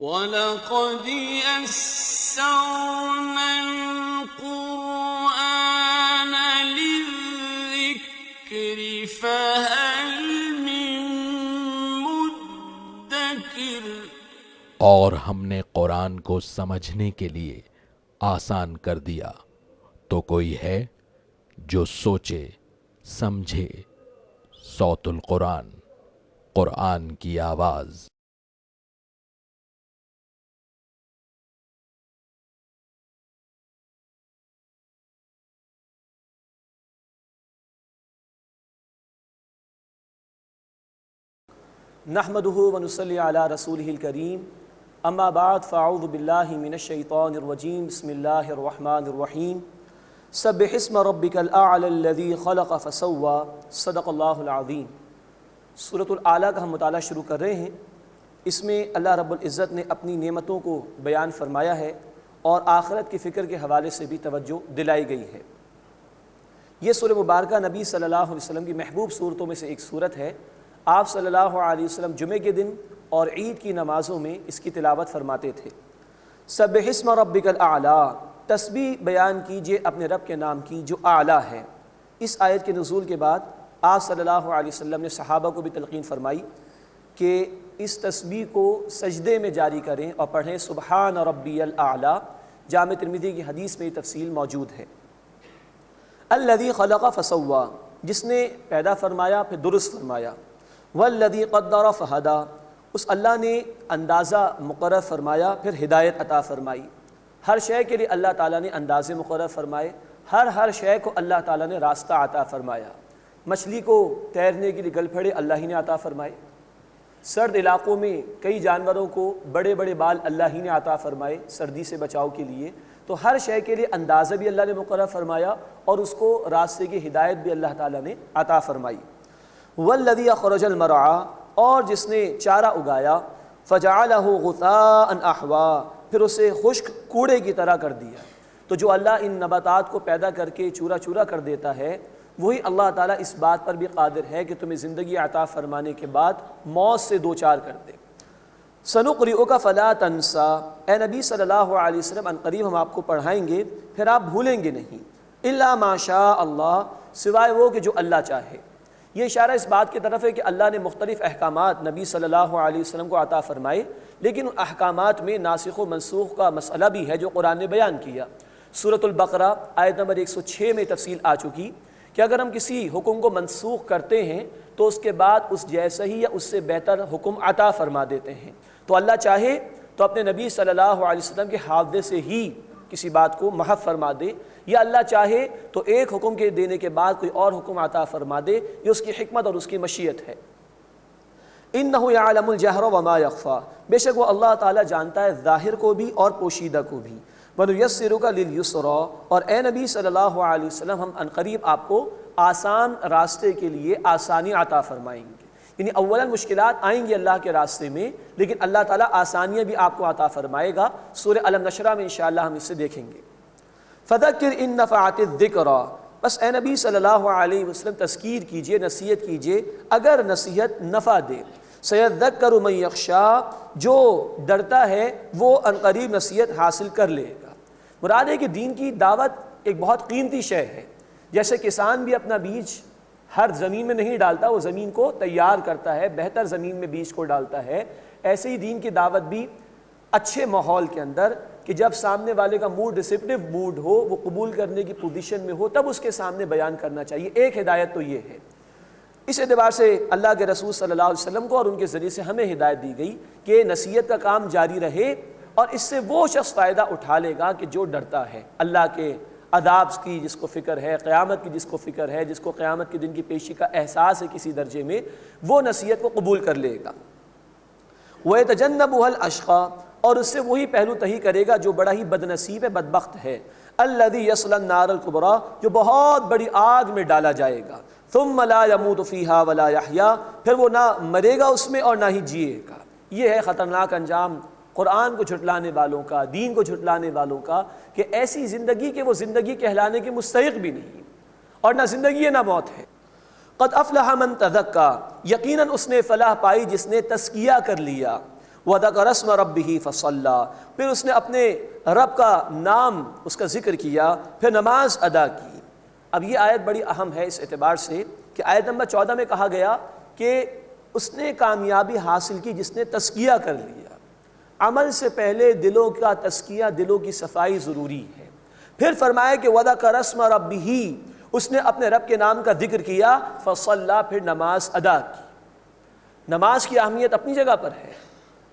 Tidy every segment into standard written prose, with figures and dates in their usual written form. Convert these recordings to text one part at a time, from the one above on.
وَلَقَدْ يَسَّرْنَا الْقُرْآنَ لِلذِّكْرِ فَهَلْ مِن مُّدَّكِرٍ۔ اور ہم نے قرآن کو سمجھنے کے لیے آسان کر دیا، تو کوئی ہے جو سوچے سمجھے۔ صوت القرآن، قرآن کی آواز۔ نحمده ونصلي على رسوله الكريم اما بعد فاعوذ بالله من الشيطان الرجيم بسم الله الرحمن الرحيم سبح اسم ربك الاعلى الذي خلق فسوى صدق اللہ العظیم۔ سورۃ الاعلیٰ کا ہم مطالعہ شروع کر رہے ہیں۔ اس میں اللہ رب العزت نے اپنی نعمتوں کو بیان فرمایا ہے اور آخرت کی فکر کے حوالے سے بھی توجہ دلائی گئی ہے۔ یہ سورہ مبارکہ نبی صلی اللہ علیہ وسلم کی محبوب صورتوں میں سے ایک صورت ہے۔ آپ صلی اللہ علیہ وسلم جمعے کے دن اور عید کی نمازوں میں اس کی تلاوت فرماتے تھے۔ سبح اسم ربک الاعلیٰ، تسبیح بیان کیجئے اپنے رب کے نام کی جو اعلیٰ ہے۔ اس آیت کے نزول کے بعد آپ صلی اللہ علیہ وسلم نے صحابہ کو بھی تلقین فرمائی کہ اس تسبیح کو سجدے میں جاری کریں اور پڑھیں سبحان ربی الاعلیٰ۔ جامع ترمذی کی حدیث میں یہ تفصیل موجود ہے۔ الذی خلق فسوی، جس نے پیدا فرمایا پھر درست فرمایا۔ والذی قدر فہدی، اس اللہ نے اندازہ مقرر فرمایا پھر ہدایت عطا فرمائی۔ ہر شے کے لیے اللہ تعالیٰ نے اندازے مقرر فرمائے، ہر شے کو اللہ تعالیٰ نے راستہ عطا فرمایا۔ مچھلی کو تیرنے کے لیے گل پھڑے اللہ ہی نے عطا فرمائے۔ سرد علاقوں میں کئی جانوروں کو بڑے بڑے بال اللہ ہی نے عطا فرمائے سردی سے بچاؤ کے لیے۔ تو ہر شے کے لیے اندازہ بھی اللہ نے مقرر فرمایا اور اس کو راستے کی ہدایت بھی اللہ تعالیٰ نے عطا فرمائی۔ والذی اخرج المرعی، اور جس نے چارہ اگایا، فجعلہ غثاء احوا، پھر اسے خشک کوڑے کی طرح کر دیا۔ تو جو اللہ ان نباتات کو پیدا کر کے چورا چورا کر دیتا ہے، وہی اللہ تعالیٰ اس بات پر بھی قادر ہے کہ تمہیں زندگی عطا فرمانے کے بعد موت سے دوچار کر دے۔ سنقرئک فلا تنسا، اے نبی صلی اللہ علیہ وسلم ان قریب ہم آپ کو پڑھائیں گے پھر آپ بھولیں گے نہیں، الا ما شاء اللہ، سوائے وہ کہ جو اللہ چاہے۔ یہ اشارہ اس بات کی طرف ہے کہ اللہ نے مختلف احکامات نبی صلی اللہ علیہ وسلم کو عطا فرمائے، لیکن ان احکامات میں ناسخ و منسوخ کا مسئلہ بھی ہے جو قرآن نے بیان کیا۔ سورۃ البقرہ آیت نمبر 106 میں تفصیل آ چکی کہ اگر ہم کسی حکم کو منسوخ کرتے ہیں تو اس کے بعد اس جیسا ہی یا اس سے بہتر حکم عطا فرما دیتے ہیں۔ تو اللہ چاہے تو اپنے نبی صلی اللہ علیہ وسلم کے حافظے سے ہی کسی بات کو محو فرما دے، یا اللہ چاہے تو ایک حکم کے دینے کے بعد کوئی اور حکم عطا فرما دے۔ یہ اس کی حکمت اور اس کی مشیت ہے۔ انہ یعلم الجہر وما یخفی، بے شک وہ اللہ تعالیٰ جانتا ہے ظاہر کو بھی اور پوشیدہ کو بھی۔ وَنُيَسِّرُكَ لِلْيُسْرَىٰ، اور اے نبی صلی اللہ علیہ وسلم ہم عنقریب آپ کو آسان راستے کے لیے آسانی عطا فرمائیں گے۔ یعنی اولاً مشکلات آئیں گی اللہ کے راستے میں، لیکن اللہ تعالیٰ آسانیاں بھی آپ کو عطا فرمائے گا۔ سورہ الم نشرہ میں انشاءاللہ ہم اسے دیکھیں گے۔ فَذَكِّرْ إِن نَّفَعَتِ الذِّكْرَىٰ، بس اے نبی صلی اللہ علیہ وسلم تذکیر کیجئے، نصیحت کیجئے اگر نصیحت نفع دے۔ سَيَذَّكَّرُ مَن يَخْشَىٰ، جو ڈرتا ہے وہ عنقریب نصیحت حاصل کر لے گا۔ مراد ہے کہ دین کی دعوت ایک بہت قیمتی شے ہے۔ جیسے کسان بھی اپنا بیج ہر زمین میں نہیں ڈالتا، وہ زمین کو تیار کرتا ہے، بہتر زمین میں بیج کو ڈالتا ہے، ایسے ہی دین کی دعوت بھی اچھے ماحول کے اندر کہ جب سامنے والے کا موڈ ریسیپٹیو موڈ ہو، وہ قبول کرنے کی پوزیشن میں ہو، تب اس کے سامنے بیان کرنا چاہیے۔ ایک ہدایت تو یہ ہے۔ اس اعتبار سے اللہ کے رسول صلی اللہ علیہ وسلم کو اور ان کے ذریعے سے ہمیں ہدایت دی گئی کہ نصیحت کا کام جاری رہے، اور اس سے وہ شخص فائدہ اٹھا لے گا کہ جو ڈرتا ہے اللہ کے عذاب کی، جس کو فکر ہے قیامت کی، جس کو فکر ہے، جس کو قیامت کے دن کی پیشی کا احساس ہے کسی درجے میں، وہ نصیحت کو قبول کر لے گا۔ وَيَتَجَنَّبُهَا الْأَشْقَىٰ، اور اس سے وہی پہلو تہی کرے گا جو بڑا ہی بد نصیب ہے، بدبخت ہے۔ الَّذِي يَصْلَى النَّارَ الْكُبْرَىٰ، جو بہت بڑی آگ میں ڈالا جائے گا۔ ثُمَّ لَا يَمُوتُ فِيهَا وَلَا يَحْيَىٰ، پھر وہ نہ مرے گا اس میں اور نہ ہی جیے گا۔ یہ ہے خطرناک انجام قرآن کو جھٹلانے والوں کا، دین کو جھٹلانے والوں کا، کہ ایسی زندگی کہ وہ زندگی کہلانے کے مستحق بھی نہیں، اور نہ زندگی ہے نہ موت ہے۔ قد افلح من تزکا، یقیناً اس نے فلاح پائی جس نے تزکیہ کر لیا۔ وَذَكَرَ اسْمَ رَبِّهِ فَصَلَّى، پھر اس نے اپنے رب کا نام اس کا ذکر کیا، پھر نماز ادا کی۔ اب یہ آیت بڑی اہم ہے اس اعتبار سے کہ آیت نمبر 14 میں کہا گیا کہ اس نے کامیابی حاصل کی جس نے تزکیہ کر لیا۔ عمل سے پہلے دلوں کا تزکیہ، دلوں کی صفائی ضروری ہے۔ پھر فرمایا کہ وَذَكَرَ اسْمَ رَبِّهِ، اس نے اپنے رب کے نام کا ذکر کیا، فصلى، پھر نماز ادا کی۔ نماز کی اہمیت اپنی جگہ پر ہے،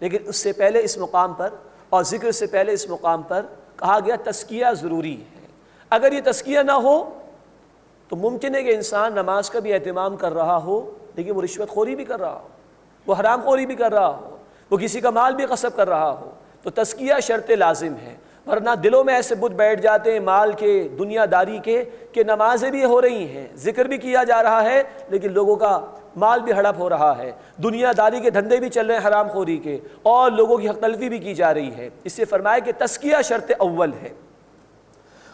لیکن اس سے پہلے اس مقام پر اور ذکر سے پہلے اس مقام پر کہا گیا تزکیہ ضروری ہے۔ اگر یہ تزکیہ نہ ہو تو ممکن ہے کہ انسان نماز کا بھی اہتمام کر رہا ہو لیکن وہ رشوت خوری بھی کر رہا ہو، وہ حرام خوری بھی کر رہا ہو، وہ کسی کا مال بھی غصب کر رہا ہو۔ تو تزکیہ شرط لازم ہے، ورنہ دلوں میں ایسے بت بیٹھ جاتے ہیں مال کے، دنیا داری کے، کہ نمازیں بھی ہو رہی ہیں، ذکر بھی کیا جا رہا ہے، لیکن لوگوں کا مال بھی ہڑپ ہو رہا ہے، دنیا داری کے دھندے بھی چل رہے ہیں حرام خوری کے، اور لوگوں کی حق تلفی بھی کی جا رہی ہے۔ اس سے فرمایا کہ تزکیہ شرط اول ہے۔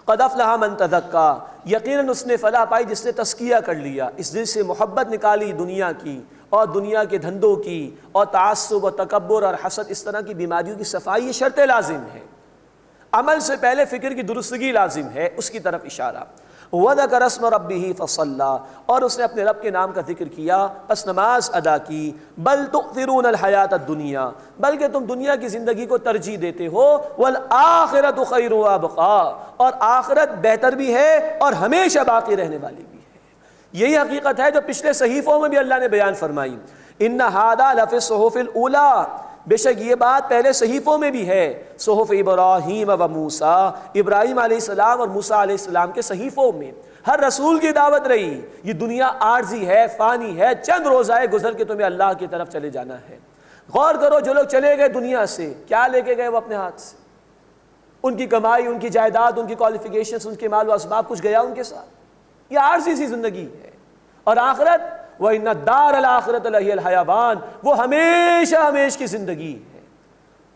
قد افلح من تزکیٰ، یقیناً اس نے فلاح پائی جس نے تزکیہ کر لیا، اس دل سے محبت نکالی دنیا کی اور دنیا کے دھندوں کی اور تعصب و تکبر اور حسد، اس طرح کی بیماریوں کی صفائی، یہ شرط لازم ہے۔ عمل سے پہلے فکر کی درستگی لازم ہے، اس کی طرف اشارہ۔ وَذَكَرَ اسْمَ رَبِّهِ فَصَلَّى، اور اس نے اپنے رب کے نام کا ذکر کیا، پس نماز ادا کی۔ بل تؤثرون الحیات الدنیا، بلکہ تم دنیا کی زندگی کو ترجیح دیتے ہو، والآخرۃ خیر وابقیٰ، اور آخرت بہتر بھی ہے اور ہمیشہ باقی رہنے والی بھی ہے۔ یہی حقیقت ہے جو پچھلے صحیفوں میں بھی اللہ نے بیان فرمائی۔ ان ھذا لفی الصحف الاولی، بے شک یہ بات پہلے صحیفوں میں بھی ہے، صحف ابراہیم و موسیٰ، ابراہیم علیہ السلام اور موسیٰ علیہ السلام کے صحیفوں میں۔ ہر رسول کی دعوت رہی، یہ دنیا عارضی ہے، فانی ہے، چند روزہ گزر کے تمہیں اللہ کی طرف چلے جانا ہے۔ غور کرو، جو لوگ چلے گئے دنیا سے، کیا لے کے گئے وہ اپنے ہاتھ سے؟ ان کی کمائی، ان کی جائیداد، ان کی کوالیفیکیشنز، ان کے مال و اسباب، کچھ گیا ان کے ساتھ؟ یہ عارضی سی زندگی ہے۔ اور آخرت، وَإِنَّ الدَّارَ الْآخِرَةَ لَهِيَ الْحَيَوَانُ، وہ ہمیشہ ہمیش کی زندگی ہے۔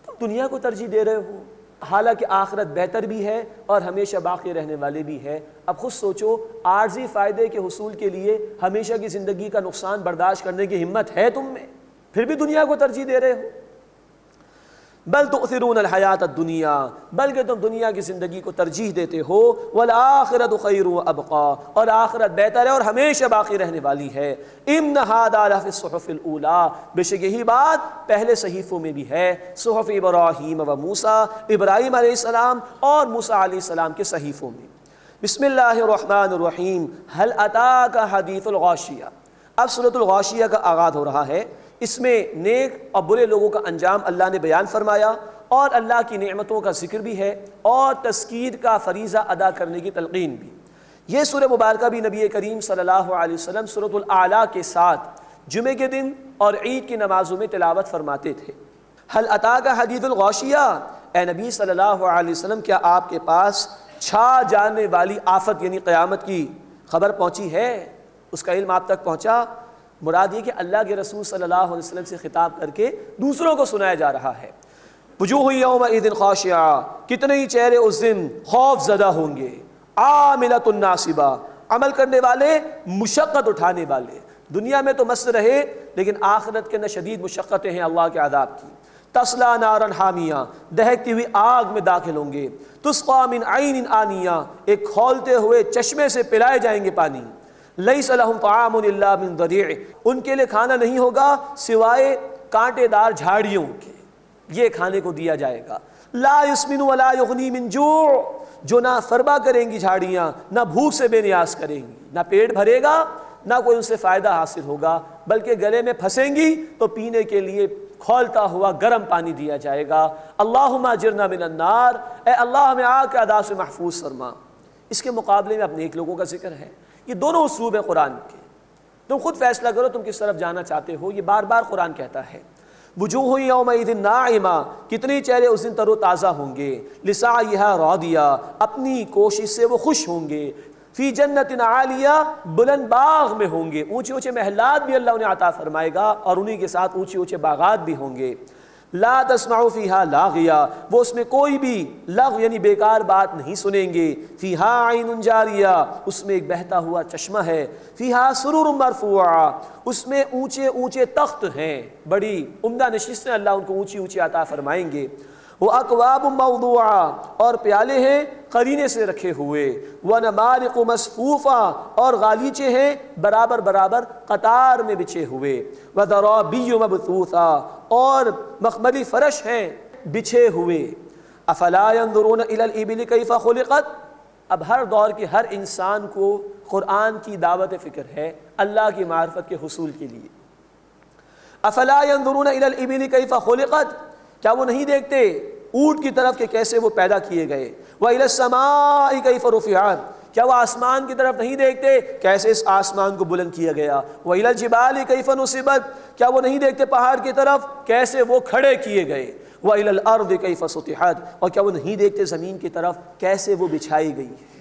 تم دنیا کو ترجیح دے رہے ہو، حالانکہ آخرت بہتر بھی ہے اور ہمیشہ باقی رہنے والی بھی ہے۔ اب خود سوچو، عارضی فائدے کے حصول کے لیے ہمیشہ کی زندگی کا نقصان برداشت کرنے کی ہمت ہے تم میں؟ پھر بھی دنیا کو ترجیح دے رہے ہو۔ بل تؤثرون الحیات الدنیا، بلکہ تم دنیا کی زندگی کو ترجیح دیتے ہو، والآخرۃ خیر وابقیٰ، اور آخرت بہتر ہے اور ہمیشہ باقی رہنے والی ہے۔ ان ھذا لفی الصحف الاولی، بے شک یہی بات پہلے صحیفوں میں بھی ہے، صحف ابراہیم و موسیٰ، ابراہیم علیہ السلام اور موسیٰ علیہ السلام کے صحیفوں میں۔ بسم اللہ الرحمن الرحیم۔ هل اتاک حدیث الغاشیہ، اب سورۃ الغاشیہ کا آغاز ہو رہا ہے۔ اس میں نیک اور برے لوگوں کا انجام اللہ نے بیان فرمایا، اور اللہ کی نعمتوں کا ذکر بھی ہے، اور تذکیر کا فریضہ ادا کرنے کی تلقین بھی۔ یہ سورہ مبارکہ بھی نبی کریم صلی اللہ علیہ وسلم سورۃ الاعلیٰ کے ساتھ جمعے کے دن اور عید کی نمازوں میں تلاوت فرماتے تھے۔ هل اتاک حدیث الغاشیہ، اے نبی صلی اللہ علیہ وسلم، کیا آپ کے پاس چھا جانے والی آفت یعنی قیامت کی خبر پہنچی ہے؟ اس کا علم آپ تک پہنچا؟ مراد یہ کہ اللہ کے رسول صلی اللہ علیہ وسلم سے خطاب کر کے دوسروں کو سنایا جا رہا ہے۔ وجوہ یومئذ خاشعہ، کتنے ہی چہرے اس دن خوف زدہ ہوں گے، عاملۃ ناصبہ، عمل کرنے والے، مشقت اٹھانے والے۔ دنیا میں تو مست رہے، لیکن آخرت کے اندر شدید مشقتیں ہیں اللہ کے عذاب کی۔ تصلیٰ نارا حامیہ، دہکتی ہوئی آگ میں داخل ہوں گے۔ تسقیٰ من عین آنیہ، ایک کھولتے ہوئے چشمے سے پلائے جائیں گے پانی۔ لیس لہم طعام الا من ضریع، ان کے لیے کھانا نہیں ہوگا سوائے کانٹے دار جھاڑیوں کے، یہ کھانے کو دیا جائے گا۔ لا یسمن ولا یغنی من جوع، جو نہ فربا کریں گی جھاڑیاں، نہ بھوک سے بے نیاز کریں گی، نہ پیٹ بھرے گا، نہ کوئی ان سے فائدہ حاصل ہوگا، بلکہ گلے میں پھنسیں گی تو پینے کے لیے کھولتا ہوا گرم پانی دیا جائے گا۔ اللہم اجرنا من النار، اے اللہ ہمیں آگ کے عذاب سے محفوظ فرما۔ اس کے مقابلے میں اپنے ایک لوگوں کا ذکر ہے۔ یہ دونوں اسلوب ہیں قرآن کے، تم خود فیصلہ کرو تم کس طرف جانا چاہتے ہو۔ یہ بار بار قرآن کہتا ہے، وجوہ یومئذ ناعمہ، کتنی چہرے اس دن تر و تازہ ہوں گے، لسعیہا راضیہ، اپنی کوشش سے وہ خوش ہوں گے، فی جنت عالیہ، بلند باغ میں ہوں گے، اونچے اونچے محلات بھی اللہ انہیں عطا فرمائے گا، اور انہی کے ساتھ اونچے اونچے باغات بھی ہوں گے۔ لا تسمعوا فیہا لاغیا، وہ اس میں کوئی بھی لغو یعنی بیکار بات نہیں سنیں گے، فیہا عین جاریہ، اس میں ایک بہتا ہوا چشمہ ہے، فیہا سرور مرفوعہ، اس میں اونچے اونچے تخت ہیں، بڑی عمدہ نشستیں اللہ ان کو اونچی اونچی عطا فرمائیں گے، وَأَكْوَابٌ مَوْضُوعَةٌ، اور پیالے ہیں قرینے سے رکھے ہوئے، وَنَمَارِقُ مَصْفُوفَةٌ، اور غالیچے ہیں برابر برابر قطار میں بچھے ہوئے، وَذَرَابِيُّ مَبْثُوثَةٌ، اور مخملی فرش ہیں بچھے ہوئے، أَفَلَا يَنظُرُونَ إِلَى الْإِبِلِ كَيْفَ خُلِقَتْ، اب ہر دور کے ہر انسان کو قرآن کی دعوت فکر ہے اللہ کی معرفت کے حصول کے لیے۔ أَفَلَا يَنظُرُونَ إِلَى الْإِبِلِ كَيْفَ خُلِقَتْ، کیا وہ نہیں دیکھتے اونٹ کی طرف کہ کیسے وہ پیدا کیے گئے، وَإِلَى السَّمَاءِ كَيْفَ رُفِعَتْ، کیا وہ آسمان کی طرف نہیں دیکھتے کیسے اس آسمان کو بلند کیا گیا، وَإِلَى الْجِبَالِ كَيْفَ نُصِبَتْ، کیا وہ نہیں دیکھتے پہاڑ کی طرف کیسے وہ کھڑے کیے گئے، وَإِلَى الْأَرْضِ كَيْفَ سُطِحَتْ، اور کیا وہ نہیں دیکھتے زمین کی طرف کیسے وہ بچھائی گئی ہے۔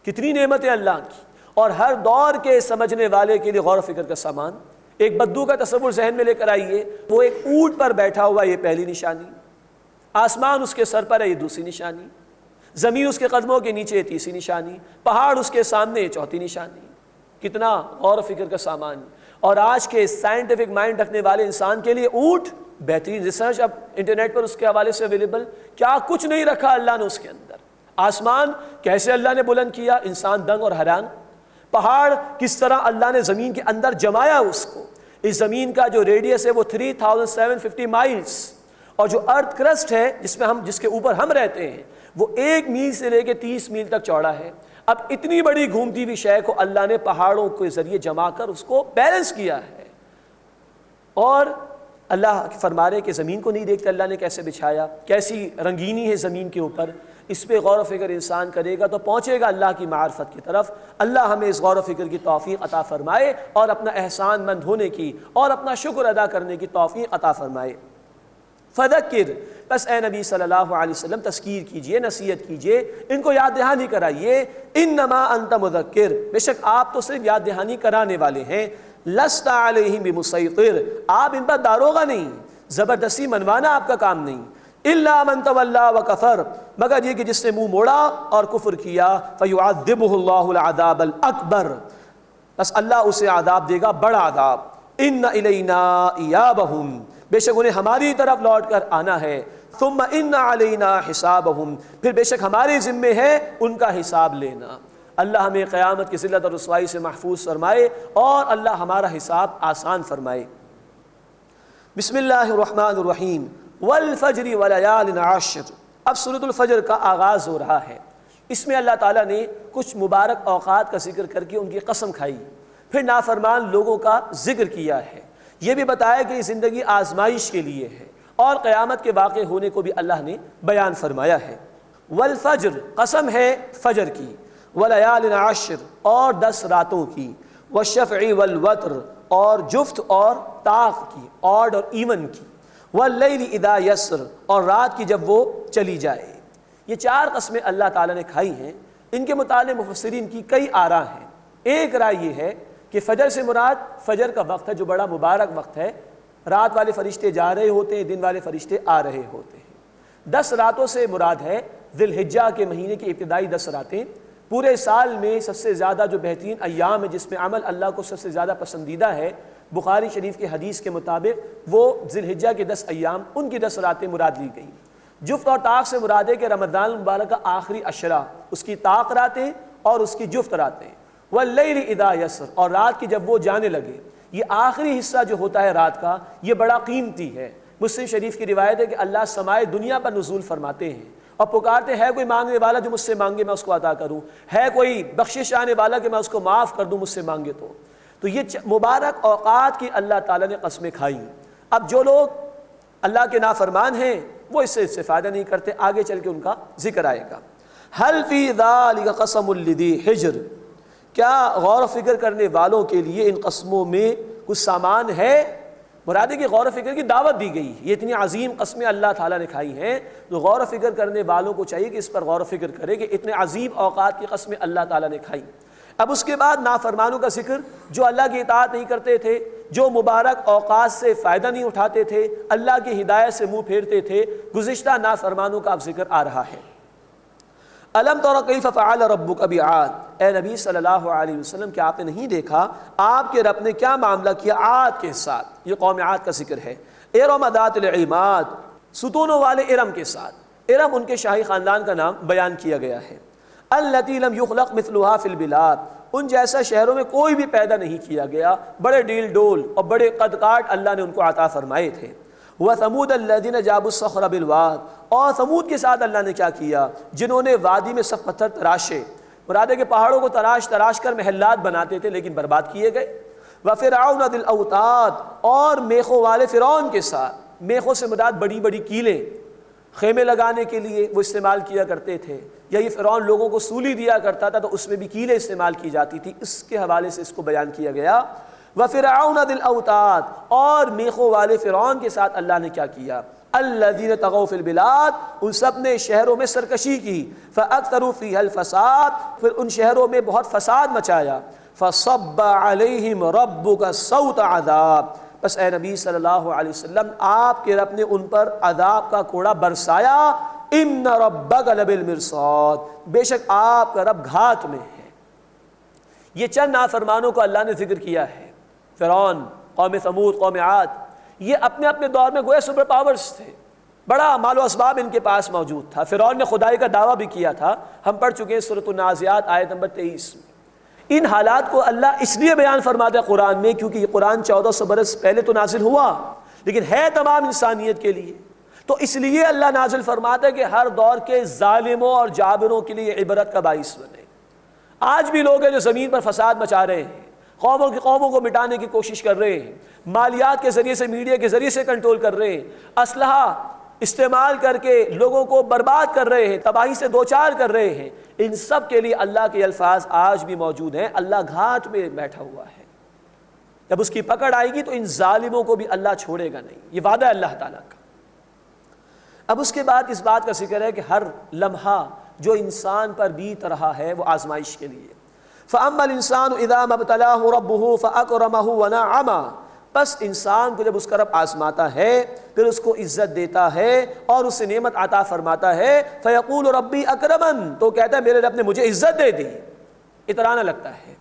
کتنی نعمتیں اللہ کی، اور ہر دور کے سمجھنے والے کے لیے غور و فکر کا سامان۔ ایک بدو کا تصور ذہن میں لے کر آئیے، وہ ایک اونٹ پر بیٹھا ہوا، یہ پہلی نشانی، آسمان اس کے سر پر ہے، یہ دوسری نشانی، زمین اس کے قدموں کے نیچے، تیسری نشانی، پہاڑ اس کے سامنے، یہ چوتھی نشانی۔ کتنا غور و فکر کا سامان۔ اور آج کے سائنٹیفک مائنڈ رکھنے والے انسان کے لیے اونٹ بہترین ریسرچ اب انٹرنیٹ پر اس کے حوالے سے اویلیبل، کیا کچھ نہیں رکھا اللہ نے اس کے اندر۔ آسمان کیسے اللہ نے بلند کیا، انسان دنگ اور حیران۔ پہاڑ کس طرح اللہ نے زمین کے اندر جمایا اس کو، اس زمین کا جو ریڈیس ہے وہ 3750 مائلز، اور جو ارتھ کرسٹ ہے جس کے اوپر ہم رہتے ہیں وہ 1 میل سے لے کے 30 میل تک چوڑا ہے۔ اب اتنی بڑی گھومتی ہوئی شے کو اللہ نے پہاڑوں کے ذریعے جما کر اس کو بیلنس کیا ہے، اور اللہ فرما رہے کہ زمین کو نہیں دیکھتے اللہ نے کیسے بچھایا، کیسی رنگینی ہے زمین کے اوپر۔ اس پہ غور و فکر انسان کرے گا تو پہنچے گا اللہ کی معرفت کی طرف۔ اللہ ہمیں اس غور و فکر کی توفیق عطا فرمائے، اور اپنا احسان مند ہونے کی اور اپنا شکر ادا کرنے کی توفیق عطا فرمائے۔ فذکر، بس اے نبی صلی اللہ علیہ وسلم تذکیر کیجئے، نصیحت کیجئے، ان کو یاد دہانی کرائیے۔ انما انت مذکر، بے شک آپ تو صرف یاد دہانی کرانے والے ہیں۔ لست علیہم بمسیطر، آپ ان پر داروغہ نہیں، زبردستی منوانا آپ کا کام نہیں۔ الا من تولی وکفر، مگر یہ کہ جس نے منہ موڑا اور کفر کیا، فیعذبہ اللہ العذاب الاکبر، بس اللہ اسے عذاب دے گا بڑا عذاب۔ ان الینا ایابہم، بے شک انہیں ہماری طرف لوٹ کر آنا ہے۔ ثم ان علینا حسابہم، پھر بے شک ہمارے ذمے ہے ان کا حساب لینا۔ اللہ ہمیں قیامت کی ذلت اور رسوائی سے محفوظ فرمائے، اور اللہ ہمارا حساب آسان فرمائے۔ بسم اللہ الرحمن الرحیم، والفجر ولیال عشر، اب سورۃ الفجر کا آغاز ہو رہا ہے۔ اس میں اللہ تعالیٰ نے کچھ مبارک اوقات کا ذکر کر کے ان کی قسم کھائی، پھر نافرمان لوگوں کا ذکر کیا ہے، یہ بھی بتایا کہ یہ زندگی آزمائش کے لیے ہے، اور قیامت کے واقع ہونے کو بھی اللہ نے بیان فرمایا ہے۔ والفجر، قسم ہے فجر کی، ولیال عشر، اور 10 راتوں کی، والشفع والوتر، اور جفت اور طاق کی، آڈ اور ایون کی، واللیل اذا یسر، اور رات کی جب وہ چلی جائے۔ یہ 4 قسمیں اللہ تعالیٰ نے کھائی ہیں۔ ان کے متعلق مفسرین کی کئی آراء ہیں۔ ایک رائے یہ ہے کہ فجر سے مراد فجر کا وقت ہے جو بڑا مبارک وقت ہے، رات والے فرشتے جا رہے ہوتے ہیں، دن والے فرشتے آ رہے ہوتے ہیں۔ 10 راتوں سے مراد ہے ذی الحجہ کے مہینے کی ابتدائی 10 راتیں، پورے سال میں سب سے زیادہ جو بہترین ایام ہے جس میں عمل اللہ کو سب سے زیادہ پسندیدہ ہے، بخاری شریف کی حدیث کے مطابق وہ ذی الحجہ کے 10 ایام، ان کی 10 راتیں مراد لی گئیں۔ جفت اور طاق سے مراد ہے کہ رمضان المبارک کا آخری عشرہ، اس کی طاق راتیں اور اس کی جفت راتیں۔ واللیل اذا یسر، اور رات کی جب وہ جانے لگے۔ یہ آخری حصہ جو ہوتا ہے رات کا، یہ بڑا قیمتی ہے۔ مسلم شریف کی روایت ہے کہ اللہ سمائے دنیا پر نزول فرماتے ہیں اور پکارتے ہیں، ہے کوئی مانگنے والا جو مجھ سے مانگے میں اس کو عطا کروں، ہے کوئی بخشش آنے والا کہ میں اس کو معاف کر دوں مجھ سے مانگے تو یہ مبارک اوقات کی اللہ تعالیٰ نے قسمیں کھائی۔ اب جو لوگ اللہ کے نافرمان ہیں وہ اس سے استفادہ نہیں کرتے، آگے چل کے ان کا ذکر آئے گا۔ حل فی ذالک قسم لذی حجر، کیا غور و فکر کرنے والوں کے لیے ان قسموں میں کچھ سامان ہے؟ مراد ہے کہ غور و فکر کی دعوت دی گئی ہے۔ یہ اتنی عظیم قسمیں اللہ تعالیٰ نے کھائی ہیں تو غور و فکر کرنے والوں کو چاہیے کہ اس پر غور و فکر کرے کہ اتنے عظیم اوقات کی قسمیں اللہ تعالیٰ نے کھائی۔ اب اس کے بعد نافرمانوں کا ذکر، جو اللہ کی اطاعت نہیں کرتے تھے، جو مبارک اوقات سے فائدہ نہیں اٹھاتے تھے، اللہ کی ہدایت سے منہ پھیرتے تھے، گزشتہ نافرمانوں کا اب ذکر آ رہا ہے۔ الم تر کیف فعل ربک بعاد، اے نبی صلی اللہ علیہ وسلم کیا آپ نے نہیں دیکھا آپ کے رب نے کیا معاملہ کیا عاد کے ساتھ؟ یہ قوم عاد کا ذکر ہے۔ ارم ذات العماد، ستونوں والے ارم کے ساتھ، ارم ان کے شاہی خاندان کا نام بیان کیا گیا ہے۔ التی لم یخلق مثلها فی البلاد، ان جیسا شہروں میں کوئی بھی پیدا نہیں کیا گیا، بڑے ڈیل ڈول اور بڑے قد کاٹ اللہ نے ان کو عطا فرمائے تھے۔ وثمود الذین جابوا الصخر بالواد، اور ثمود کے ساتھ اللہ نے کیا کیا؟ جنہوں نے وادی میں سخت پتھر تراشے، مراد ہے کہ پہاڑوں کو تراش تراش کر محلات بناتے تھے لیکن برباد کیے گئے۔ وفرعون ذی الاوتاد، اور میخوں والے فرعون کے ساتھ، میخوں سے مراد بڑی بڑی کیلیں، خیمے لگانے کے لیے وہ استعمال کیا کرتے تھے، یا یہ فرعون لوگوں کو سولی دیا کرتا تھا تو اس میں بھی کیلیں استعمال کی جاتی تھی، اس کے حوالے سے اس کو بیان کیا گیا۔ وفرعون ذی الاوتاد، اور میخوں والے فرعون کے ساتھ اللہ نے کیا کیا؟ الذین طغوا فی البلاد، ان سب نے شہروں میں سرکشی کی، فاکثروا فیہا الفساد، پھر ان شہروں میں بہت فساد مچایا۔ فصب علیہم ربک صوت عذاب، بس اے نبی صلی اللہ علیہ وسلم آپ کے رب نے ان پر عذاب کا کوڑا برسایا۔ ان ربک لبالمرصاد، بے شک آپ کا رب گھات میں ہے۔ یہ چند نافرمانوں کو اللہ نے ذکر کیا ہے، فرعون، قوم ثمود، قوم عاد، یہ اپنے اپنے دور میں گویا سپر پاورز تھے، بڑا مال و اسباب ان کے پاس موجود تھا۔ فرعون نے خدائی کا دعویٰ بھی کیا تھا، ہم پڑھ چکے ہیں سورۃ النازعات آیت نمبر 23 میں۔ ان حالات کو اللہ اس لیے بیان فرماتا ہے قرآن میں کیونکہ یہ قرآن 1400 برس پہلے تو نازل ہوا لیکن ہے تمام انسانیت کے لیے، تو اس لیے اللہ نازل فرماتا ہے کہ ہر دور کے ظالموں اور جابروں کے لیے عبرت کا باعث بنے۔ آج بھی لوگ ہیں جو زمین پر فساد مچا رہے ہیں، قوموں کو مٹانے کی کوشش کر رہے ہیں، مالیات کے ذریعے سے، میڈیا کے ذریعے سے کنٹرول کر رہے ہیں، اسلحہ استعمال کر کے لوگوں کو برباد کر رہے ہیں، تباہی سے دوچار کر رہے ہیں۔ ان سب کے لیے اللہ کے الفاظ آج بھی موجود ہیں، اللہ گھاٹ میں بیٹھا ہوا ہے، جب اس کی پکڑ آئے گی تو ان ظالموں کو بھی اللہ چھوڑے گا نہیں، یہ وعدہ ہے اللہ تعالیٰ کا۔ اب اس کے بعد اس بات کا ذکر ہے کہ ہر لمحہ جو انسان پر بیت رہا ہے وہ آزمائش کے لیے۔ فَأَمَّا الْإِنسَانُ إِذَا مَا ابْتَلَاهُ رَبُّهُ فَأَكْرَمَهُ وَنَعَّمَهُ، بس انسان کو جب اس کا رب آزماتا ہے پھر اس کو عزت دیتا ہے اور اسے نعمت عطا فرماتا ہے، فَيَقُولُ رَبِّي أَكْرَمَنِ، تو کہتا ہے میرے رب نے مجھے عزت دے دی، اترانا لگتا ہے۔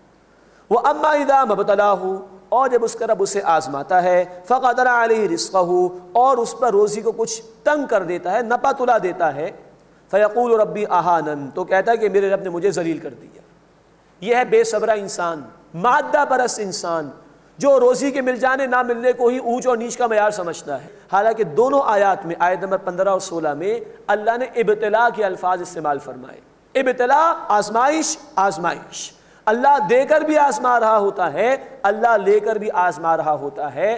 وَأَمَّا إِذَا مَا ابْتَلَاهُ، اور جب اس کا رب اسے آزماتا ہے، فَقَدَرَ عَلَيْهِ رِزْقَهُ، اور اس پر روزی کو کچھ تنگ کر دیتا ہے، نپا تلا دیتا ہے، فَيَقُولُ رَبِّي أَهَانَنِ، تو کہتا ہے کہ میرے رب نے مجھے ذلیل کر دیا۔ یہ ہے بے صبرہ انسان، مادہ پرست انسان، جو روزی کے مل جانے نہ ملنے کو ہی اونچ اور نیچ کا معیار سمجھتا ہے۔ حالانکہ دونوں آیات میں، آیت نمبر 15 اور 16 میں اللہ نے ابتلا کے الفاظ استعمال فرمائے۔ ابتلا، آزمائش، آزمائش، اللہ دے کر بھی آزما رہا ہوتا ہے، اللہ لے کر بھی آزما رہا ہوتا ہے۔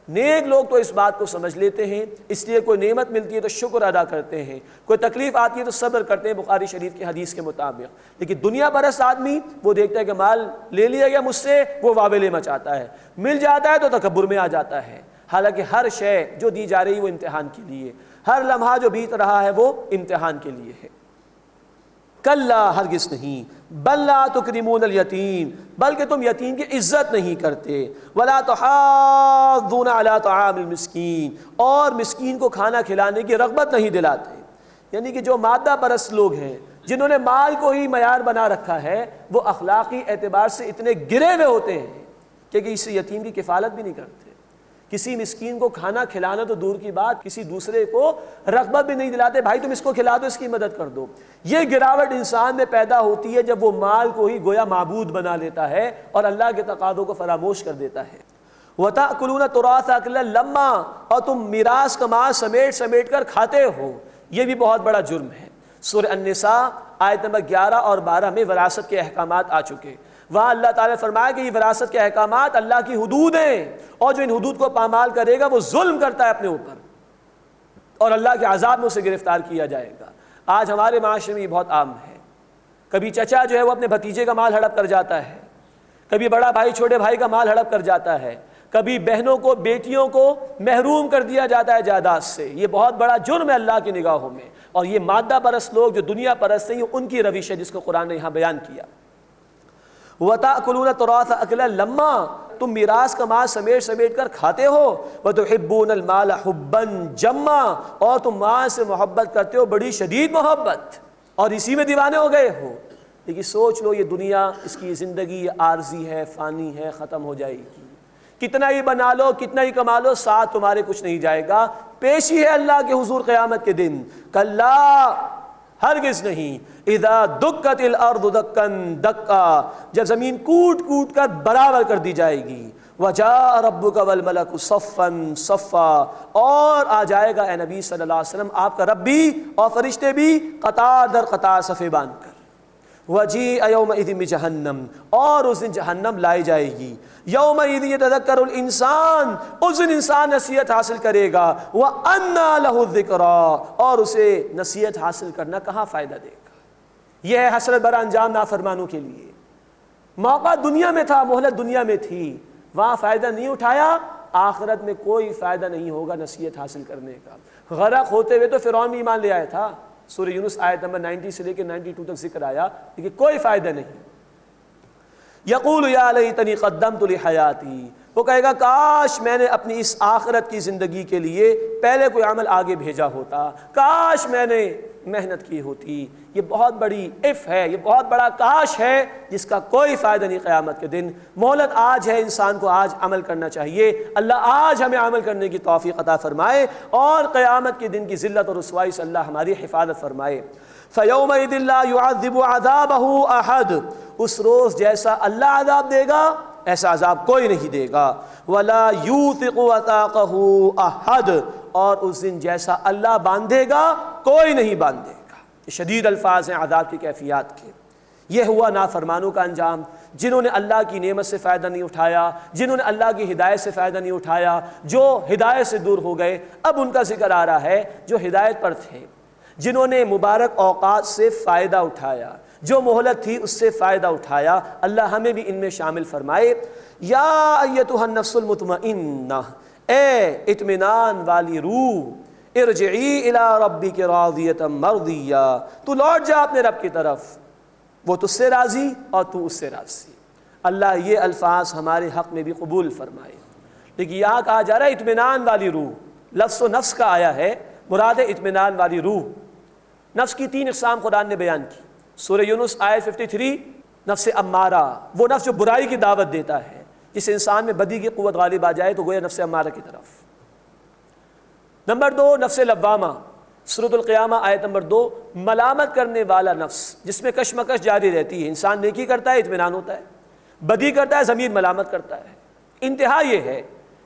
نیک لوگ تو اس بات کو سمجھ لیتے ہیں، اس لیے کوئی نعمت ملتی ہے تو شکر ادا کرتے ہیں، کوئی تکلیف آتی ہے تو صبر کرتے ہیں، بخاری شریف کی حدیث کے مطابق۔ لیکن دنیا پرست آدمی وہ دیکھتا ہے کہ مال لے لیا گیا مجھ سے، وہ واویلے مچاتا ہے، مل جاتا ہے تو تکبر میں آ جاتا ہے۔ حالانکہ ہر شے جو دی جا رہی ہے وہ امتحان کے لیے، ہر لمحہ جو بیت رہا ہے وہ امتحان کے لیے ہے۔ کلا، ہرگز نہیں، بل لا تکرمون الیتیم، بلکہ تم یتیم کی عزت نہیں کرتے، ولا تحاضون علی طعام المسکین، اور مسکین کو کھانا کھلانے کی رغبت نہیں دلاتے۔ یعنی کہ جو مادہ پرست لوگ ہیں، جنہوں نے مال کو ہی معیار بنا رکھا ہے، وہ اخلاقی اعتبار سے اتنے گرے ہوئے ہوتے ہیں کہ کسی یتیم کی کفالت بھی نہیں کرتے، کسی مسکین کو کھانا کھلانا تو دور کی بات، کسی دوسرے کو رغبت بھی نہیں دلاتے، بھائی تم اس کو کھلا دو، اس کی مدد کر دو۔ یہ گراوٹ انسان میں پیدا ہوتی ہے جب وہ مال کو ہی گویا معبود بنا لیتا ہے اور اللہ کے تقاضوں کو فراموش کر دیتا ہے۔ وَتَأْكُلُونَ التُّرَاثَ أَكْلًا لَمًّا، اور تم میراث کا مال سمیٹ سمیٹ کر کھاتے ہو، یہ بھی بہت بڑا جرم ہے۔ سورہ النساء آیت نمبر 11 اور 12 میں وراثت کے احکامات آ چکے، وہاں اللہ تعالیٰ نے فرمایا کہ یہ وراثت کے احکامات اللہ کی حدود ہیں، اور جو ان حدود کو پامال کرے گا وہ ظلم کرتا ہے اپنے اوپر، اور اللہ کے عذاب میں اسے گرفتار کیا جائے گا۔ آج ہمارے معاشرے میں یہ بہت عام ہے، کبھی چچا جو ہے وہ اپنے بھتیجے کا مال ہڑپ کر جاتا ہے، کبھی بڑا بھائی چھوٹے بھائی کا مال ہڑپ کر جاتا ہے، کبھی بہنوں کو، بیٹیوں کو محروم کر دیا جاتا ہے جائیداد سے۔ یہ بہت بڑا جرم ہے اللہ کی نگاہوں میں، اور یہ مادہ پرست لوگ جو دنیا پرست ہیں، یہ ان کی روش ہے جس کو قرآن نے یہاں بیان کیا۔ وَتَأْكُلُونَ التُّرَاثَ أَكْلًا لَمًّا، تم میراث کا مال سمیٹ سمیٹ کر کھاتے ہو، وَتُحِبُّونَ الْمَالَ حُبًّا جَمًّا، اور تم مال سے محبت کرتے ہو بڑی شدید محبت، اور اسی میں دیوانے ہو گئے ہو۔ لیکن سوچ لو یہ دنیا، اس کی زندگی یہ عارضی ہے، فانی ہے، ختم ہو جائے گی، کتنا ہی بنا لو، کتنا ہی کما لو، ساتھ تمہارے کچھ نہیں جائے گا، پیشی ہے اللہ کے حضور قیامت کے دن۔ کلا، ہرگز نہیں، اذا دکت الارض دکن دکا، جب زمین کوٹ کوٹ کر برابر کر دی جائے گی، وجاء ربک والملک صفا صفا، اور آ جائے گا اے نبی صلی اللہ علیہ وسلم آپ کا رب بھی اور فرشتے بھی قطار در قطار صفے باندھ کر، وجیء یومئذ بجہنم، اور اس دن جہنم لائی جائے گی، یومئذ یتذکر الانسان، اس دن انسان نصیحت حاصل کرے گا، وَأَنَّى لَهُ الذِّكْرَى، اور اسے نصیحت حاصل کرنا کہاں فائدہ دے گا۔ یہ ہے حسرت برا انجام نافرمانوں کے لیے۔ موقع دنیا میں تھا، مہلت دنیا میں تھی، وہاں فائدہ نہیں اٹھایا، آخرت میں کوئی فائدہ نہیں ہوگا نصیحت حاصل کرنے کا۔ غرق ہوتے ہوئے تو فرعون بھی ایمان لے آیا تھا، سورہ یونس آیت نمبر 90 سے لے کے 92 تک ذکر آیا، لیکن کوئی فائدہ نہیں۔ یقول یا لیتنی قدمت لحیاتی، وہ کہے گا کاش میں نے اپنی اس آخرت کی زندگی کے لیے پہلے کوئی عمل آگے بھیجا ہوتا، کاش میں نے محنت کی ہوتی۔ یہ بہت بڑی اف ہے، یہ بہت بڑا کاش ہے جس کا کوئی فائدہ نہیں قیامت کے دن۔ مہلت آج ہے، انسان کو آج عمل کرنا چاہیے، اللہ آج ہمیں عمل کرنے کی توفیق عطا فرمائے، اور قیامت کے دن کی ذلت اور رسوائی سے اللہ ہماری حفاظت فرمائے۔ فَيَوْمَئِذٍ لَا يُعَذِّبُ عَذَابَهُ أَحَدٌ، اس روز جیسا اللہ عذاب دے گا ایسا عذاب کوئی نہیں دے گا، وَلَا يُوثِقُ وَثَاقَهُ أَحَدٌ، اور اس دن جیسا اللہ باندھے گا کوئی نہیں باندھے گا۔ یہ شدید الفاظ ہیں عذاب کی کیفیات کے۔ یہ ہوا نافرمانوں کا انجام، جنہوں نے اللہ کی نعمت سے فائدہ نہیں اٹھایا، جنہوں نے اللہ کی ہدایت سے فائدہ نہیں اٹھایا، جو ہدایت سے دور ہو گئے۔ اب ان کا ذکر آ رہا ہے جو ہدایت پر تھے، جنہوں نے مبارک اوقات سے فائدہ اٹھایا، جو مہلت تھی اس سے فائدہ اٹھایا، اللہ ہمیں بھی ان میں شامل فرمائے۔ یا ایتھا النفس المطمئنہ، اے اطمینان والی روح، ارجعی الی ربک راضیۃ مرضیہ، تو لوٹ جا اپنے رب کی طرف، وہ تجھ سے راضی اور تو اس سے راضی۔ اللہ یہ الفاظ ہمارے حق میں بھی قبول فرمائے۔ لیکن یہاں کہا جا رہا ہے اطمینان والی روح، لفظ و نفس کا آیا ہے، مراد اطمینان والی روح۔ نفس کی 3 اقسام قرآن نے بیان کی، سورہ یونس آیت 53، نفس امارہ، وہ نفس جو برائی کی دعوت دیتا ہے، جس انسان میں بدی کی قوت غالب آ جائے تو گویا نفس امارہ کی طرف۔ نمبر 2 نفس لوامہ، سورۃ القیامہ آیت نمبر 2، ملامت کرنے والا نفس، جس میں کشمکش جاری رہتی ہے، انسان نیکی کرتا ہے اطمینان ہوتا ہے، بدی کرتا ہے ضمیر ملامت کرتا ہے۔ انتہا یہ ہے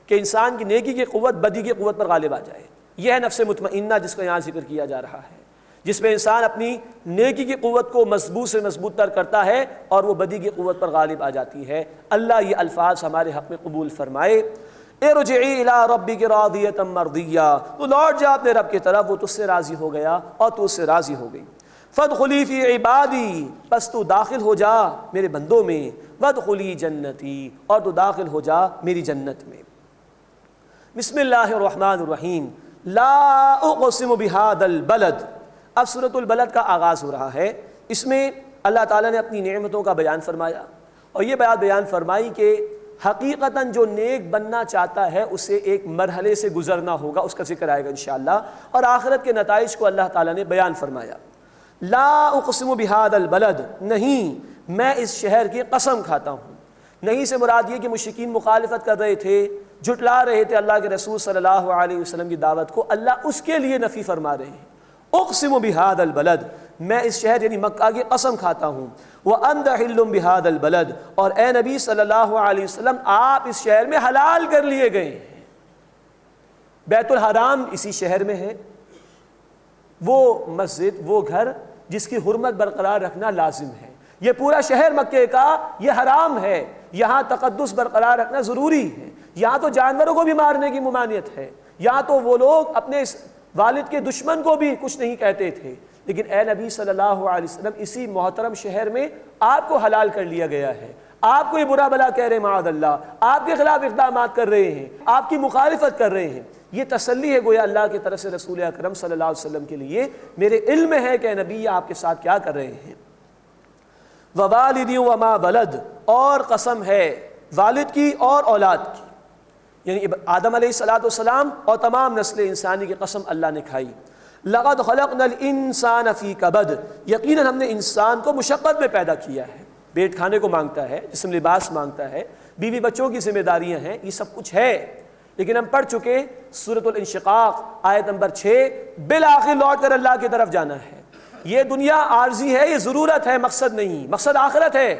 کہ انسان کی نیکی کی قوت بدی کی قوت پر غالب آ جائے، یہ ہے نفس مطمئنہ جس کا یہاں ذکر کیا جا رہا ہے، جس میں انسان اپنی نیکی کی قوت کو مضبوط سے مضبوط تر کرتا ہے اور وہ بدی کی قوت پر غالب آ جاتی ہے۔ اللہ یہ الفاظ ہمارے حق میں قبول فرمائے۔ ارجعی الی ربک راضیۃ مرضیہ، تو لوٹ جا اپنے رب کی طرف، وہ تجھ سے راضی ہو گیا اور تو اس سے راضی ہو گئی۔ فادخلی فی عبادی، پس تو داخل ہو جا میرے بندوں میں، وادخلی جنتی، اور تو داخل ہو جا میری جنت میں۔ بسم اللہ الرحمن الرحیم۔ لا اقسم بہذا البلد، اب سورۃ البلد کا آغاز ہو رہا ہے۔ اس میں اللہ تعالیٰ نے اپنی نعمتوں کا بیان فرمایا، اور یہ بات بیان فرمائی کہ حقیقتاً جو نیک بننا چاہتا ہے اسے ایک مرحلے سے گزرنا ہوگا، اس کا ذکر آئے گا انشاءاللہ، اور آخرت کے نتائج کو اللہ تعالیٰ نے بیان فرمایا۔ لا اقسم بہذا البلد، نہیں میں اس شہر کی قسم کھاتا ہوں۔ نہیں سے مراد یہ کہ مشرکین مخالفت کر رہے تھے، جھٹلا رہے تھے اللہ کے رسول صلی اللہ علیہ وسلم کی دعوت کو، اللہ اس کے لیے نفی فرما رہے ہیں۔ اقسم بہذا البلد، میں اس شہر یعنی مکہ کی قسم کھاتا ہوں۔ وانت حل بہذا البلد، اور اے نبی صلی اللہ علیہ وسلم آپ اس شہر میں حلال کر لیے گئے ہیں۔ بیت الحرام اسی شہر میں ہے، وہ مسجد، وہ گھر جس کی حرمت برقرار رکھنا لازم ہے۔ یہ پورا شہر مکے کا یہ حرام ہے، یہاں تقدس برقرار رکھنا ضروری ہے۔ یہاں تو جانوروں کو بھی مارنے کی ممانعت ہے، یہاں تو وہ لوگ اپنے والد کے دشمن کو بھی کچھ نہیں کہتے تھے، لیکن اے نبی صلی اللہ علیہ وسلم اسی محترم شہر میں آپ کو حلال کر لیا گیا ہے۔ آپ کو یہ برا بلا کہہ رہے ہیں معاذ اللہ، آپ کے خلاف اقدامات کر رہے ہیں، آپ کی مخالفت کر رہے ہیں، یہ تسلی ہے گویا اللہ کی طرف سے رسول اکرم صلی اللہ علیہ وسلم کے لیے۔ میرے علم میں ہے کہ اے نبی آپ کے ساتھ کیا کر رہے ہیں۔ ووالد وما ولد، اور قسم ہے والد کی اور اولاد کی، یعنی آدم علیہ السلام اور تمام نسل انسانی کی قسم اللہ نے کھائی۔ لقد خلقنا الانسان فی کبد، یقیناً ہم نے انسان کو مشقت میں پیدا کیا ہے۔ پیٹ کھانے کو مانگتا ہے، جسم لباس مانگتا ہے، بیوی بچوں کی ذمہ داریاں ہیں، یہ سب کچھ ہے، لیکن ہم پڑھ چکے سورۃ الانشقاق آیت نمبر 6، بالآخر لوٹ کر اللہ کی طرف جانا ہے۔ یہ دنیا عارضی ہے، یہ ضرورت ہے، مقصد نہیں، مقصد آخرت ہے۔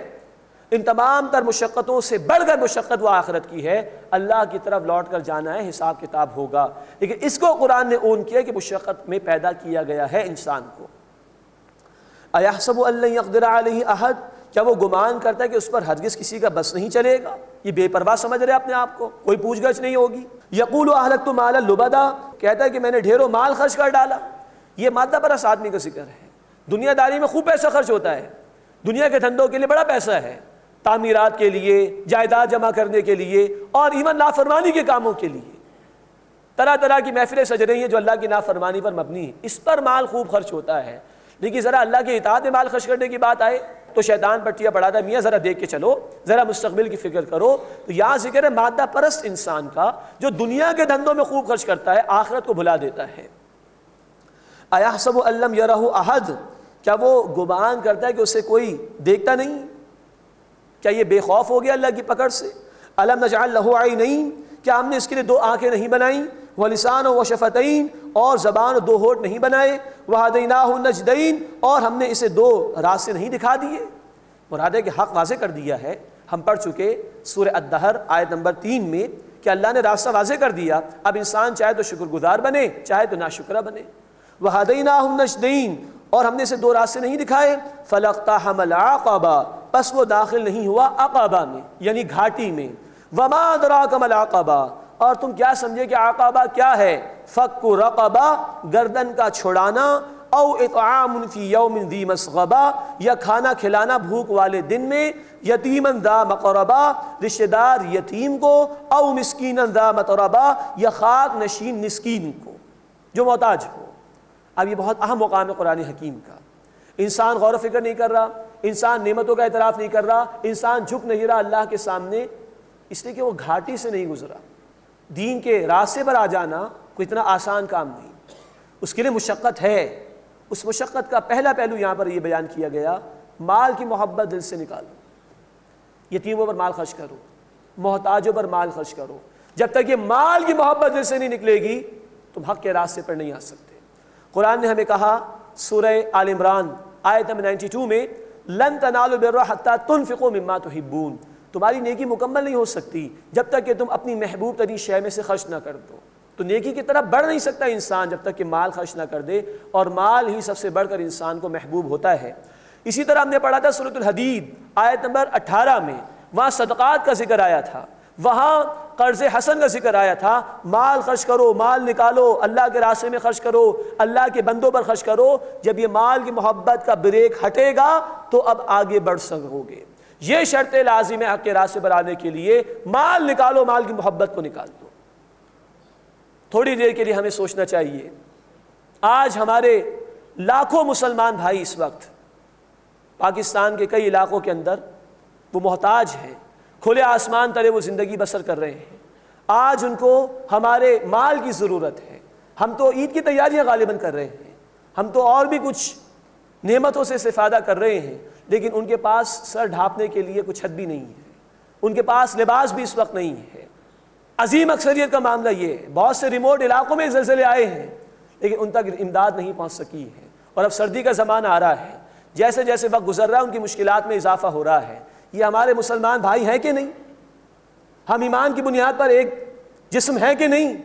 ان تمام تر مشقتوں سے بڑھ کر مشقت وہ آخرت کی ہے، اللہ کی طرف لوٹ کر جانا ہے، حساب کتاب ہوگا۔ لیکن اس کو قرآن نے اون کیا کہ مشقت میں پیدا کیا گیا ہے انسان کو۔ اَيَحْسَبُ أَن لَّن يَقْدِرَ عَلَيْهِ أَحَدٌ، کیا وہ گمان کرتا ہے کہ اس پر ہرگز کسی کا بس نہیں چلے گا؟ یہ بے پرواہ سمجھ رہے اپنے آپ کو، کوئی پوچھ گچھ نہیں ہوگی۔ یقول اہلکت مالا لبدا، کہتا ہے کہ میں نے ڈھیروں مال خرچ کر ڈالا۔ یہ مادہ پرست آدمی کا ذکر ہے۔ دنیا داری میں خوب پیسہ خرچ ہوتا ہے، دنیا کے دھندوں کے لیے بڑا پیسہ ہے، تعمیرات کے لیے، جائیداد جمع کرنے کے لیے، اور ایون نافرمانی کے کاموں کے لیے۔ طرح طرح کی محفلیں سج رہی ہیں جو اللہ کی نافرمانی پر مبنی ہیں، اس پر مال خوب خرچ ہوتا ہے۔ لیکن ذرا اللہ کی اطاعت میں مال خرچ کرنے کی بات آئے تو شیطان پٹیاں پڑھاتا ہے، میاں ذرا دیکھ کے چلو، ذرا مستقبل کی فکر کرو۔ تو یہاں ذکر ہے مادہ پرست انسان کا، جو دنیا کے دھندوں میں خوب خرچ کرتا ہے، آخرت کو بھلا دیتا ہے۔ اَيَحْسَبُ أَن لَّمْ يَرَهُ أَحَدٌ، کیا وہ گمان کرتا ہے کہ اسے کوئی دیکھتا نہیں؟ کیا یہ بے خوف ہو گیا اللہ کی پکڑ سے؟ أَلَمْ نَجْعَل لَّهُ عَيْنَيْنِ، کیا ہم نے اس کے لیے 2 آنکھیں نہیں بنائیں؟ وَلِسَانًا وَشَفَتَيْنِ، اور زبان اور 2 ہونٹ نہیں بنائے؟ وَهَدَيْنَاهُ النَّجْدَيْنِ، اور ہم نے اسے 2 راستے نہیں دکھا دیے؟ مراد ہے کہ حق واضح کر دیا ہے۔ ہم پڑھ چکے سورہ الدہر آیت نمبر 3 میں کہ اللہ نے راستہ واضح کر دیا، اب انسان چاہے تو شکر گزار بنے، چاہے تو ناشکرہ بنے۔ وَهَدَيْنَاهُ النَّجْدَيْنِ، اور ہم نے اسے 2 راستے نہیں دکھائے۔ فَلَاقْتَحَمَ الْعَقَبَةَ، پس وہ داخل نہیں ہوا عقبہ میں، یعنی گھاٹی میں۔ وَمَا أَدْرَاكَ مَا الْعَقَبَةُ، اور تم کیا سمجھے کہ عقبہ کیا ہے؟ فَكُّ رَقَبَةٍ، گردن کا چھڑانا، او اطعام فی یوم ذی مسغبہ، یا کھانا کھلانا بھوک والے دن میں، یتیما ذا مقربہ، رشتہ دار یتیم کو، او مسکینا ذا متربہ، یا خاک نشین مسکین کو جو محتاج ہو۔ اب یہ بہت اہم مقام ہے قرآن حکیم کا۔ انسان غور و فکر نہیں کر رہا، انسان نعمتوں کا اعتراف نہیں کر رہا، انسان جھک نہیں رہا اللہ کے سامنے، اس لیے کہ وہ گھاٹی سے نہیں گزرا۔ دین کے راستے پر آ جانا کوئی اتنا آسان کام نہیں، اس کے لیے مشقت ہے۔ اس مشقت کا پہلا پہلو یہاں پر یہ بیان کیا گیا، مال کی محبت دل سے نکالو، یتیموں پر مال خرچ کرو، محتاجوں پر مال خرچ کرو۔ جب تک یہ مال کی محبت دل سے نہیں نکلے گی تم حق کے راستے پر نہیں آ سکتے۔ قرآن نے ہمیں کہا سورہ آل عمران آیت نمبر 92 میں، لن تنالوا البر حتی تنفقوا مما تحبون، تمہاری نیکی مکمل نہیں ہو سکتی جب تک کہ تم اپنی محبوب ترین شے میں سے خرچ نہ کر دو۔ تو نیکی کی طرف بڑھ نہیں سکتا انسان جب تک کہ مال خرچ نہ کر دے، اور مال ہی سب سے بڑھ کر انسان کو محبوب ہوتا ہے۔ اسی طرح ہم نے پڑھا تھا سورۃ الحدید آیت نمبر 18 میں، وہاں صدقات کا ذکر آیا تھا، وہاں قرض حسن کا ذکر آیا تھا۔ مال خرچ کرو، مال نکالو، اللہ کے راستے میں خرچ کرو، اللہ کے بندوں پر خرچ کرو۔ جب یہ مال کی محبت کا بریک ہٹے گا تو اب آگے بڑھ سکو گے۔ یہ شرط لازم ہے حق کے راستے پر آنے کے لیے، مال نکالو، مال کی محبت کو نکال دو۔ تھوڑی دیر کے لیے ہمیں سوچنا چاہیے، آج ہمارے لاکھوں مسلمان بھائی اس وقت پاکستان کے کئی علاقوں کے اندر وہ محتاج ہیں، کھلے آسمان تلے وہ زندگی بسر کر رہے ہیں۔ آج ان کو ہمارے مال کی ضرورت ہے۔ ہم تو عید کی تیاریاں غالباً کر رہے ہیں، ہم تو اور بھی کچھ نعمتوں سے استفادہ کر رہے ہیں، لیکن ان کے پاس سر ڈھانپنے کے لیے کچھ چھت بھی نہیں ہے، ان کے پاس لباس بھی اس وقت نہیں ہے۔ عظیم اکثریت کا معاملہ یہ ہے، بہت سے ریموٹ علاقوں میں زلزلے آئے ہیں لیکن ان تک امداد نہیں پہنچ سکی ہے، اور اب سردی کا زمانہ آ رہا ہے، جیسے جیسے وقت گزر رہا ہے ان کی مشکلات میں اضافہ ہو رہا ہے۔ یہ ہمارے مسلمان بھائی ہیں کہ نہیں؟ ہم ایمان کی بنیاد پر ایک جسم ہیں کہ نہیں؟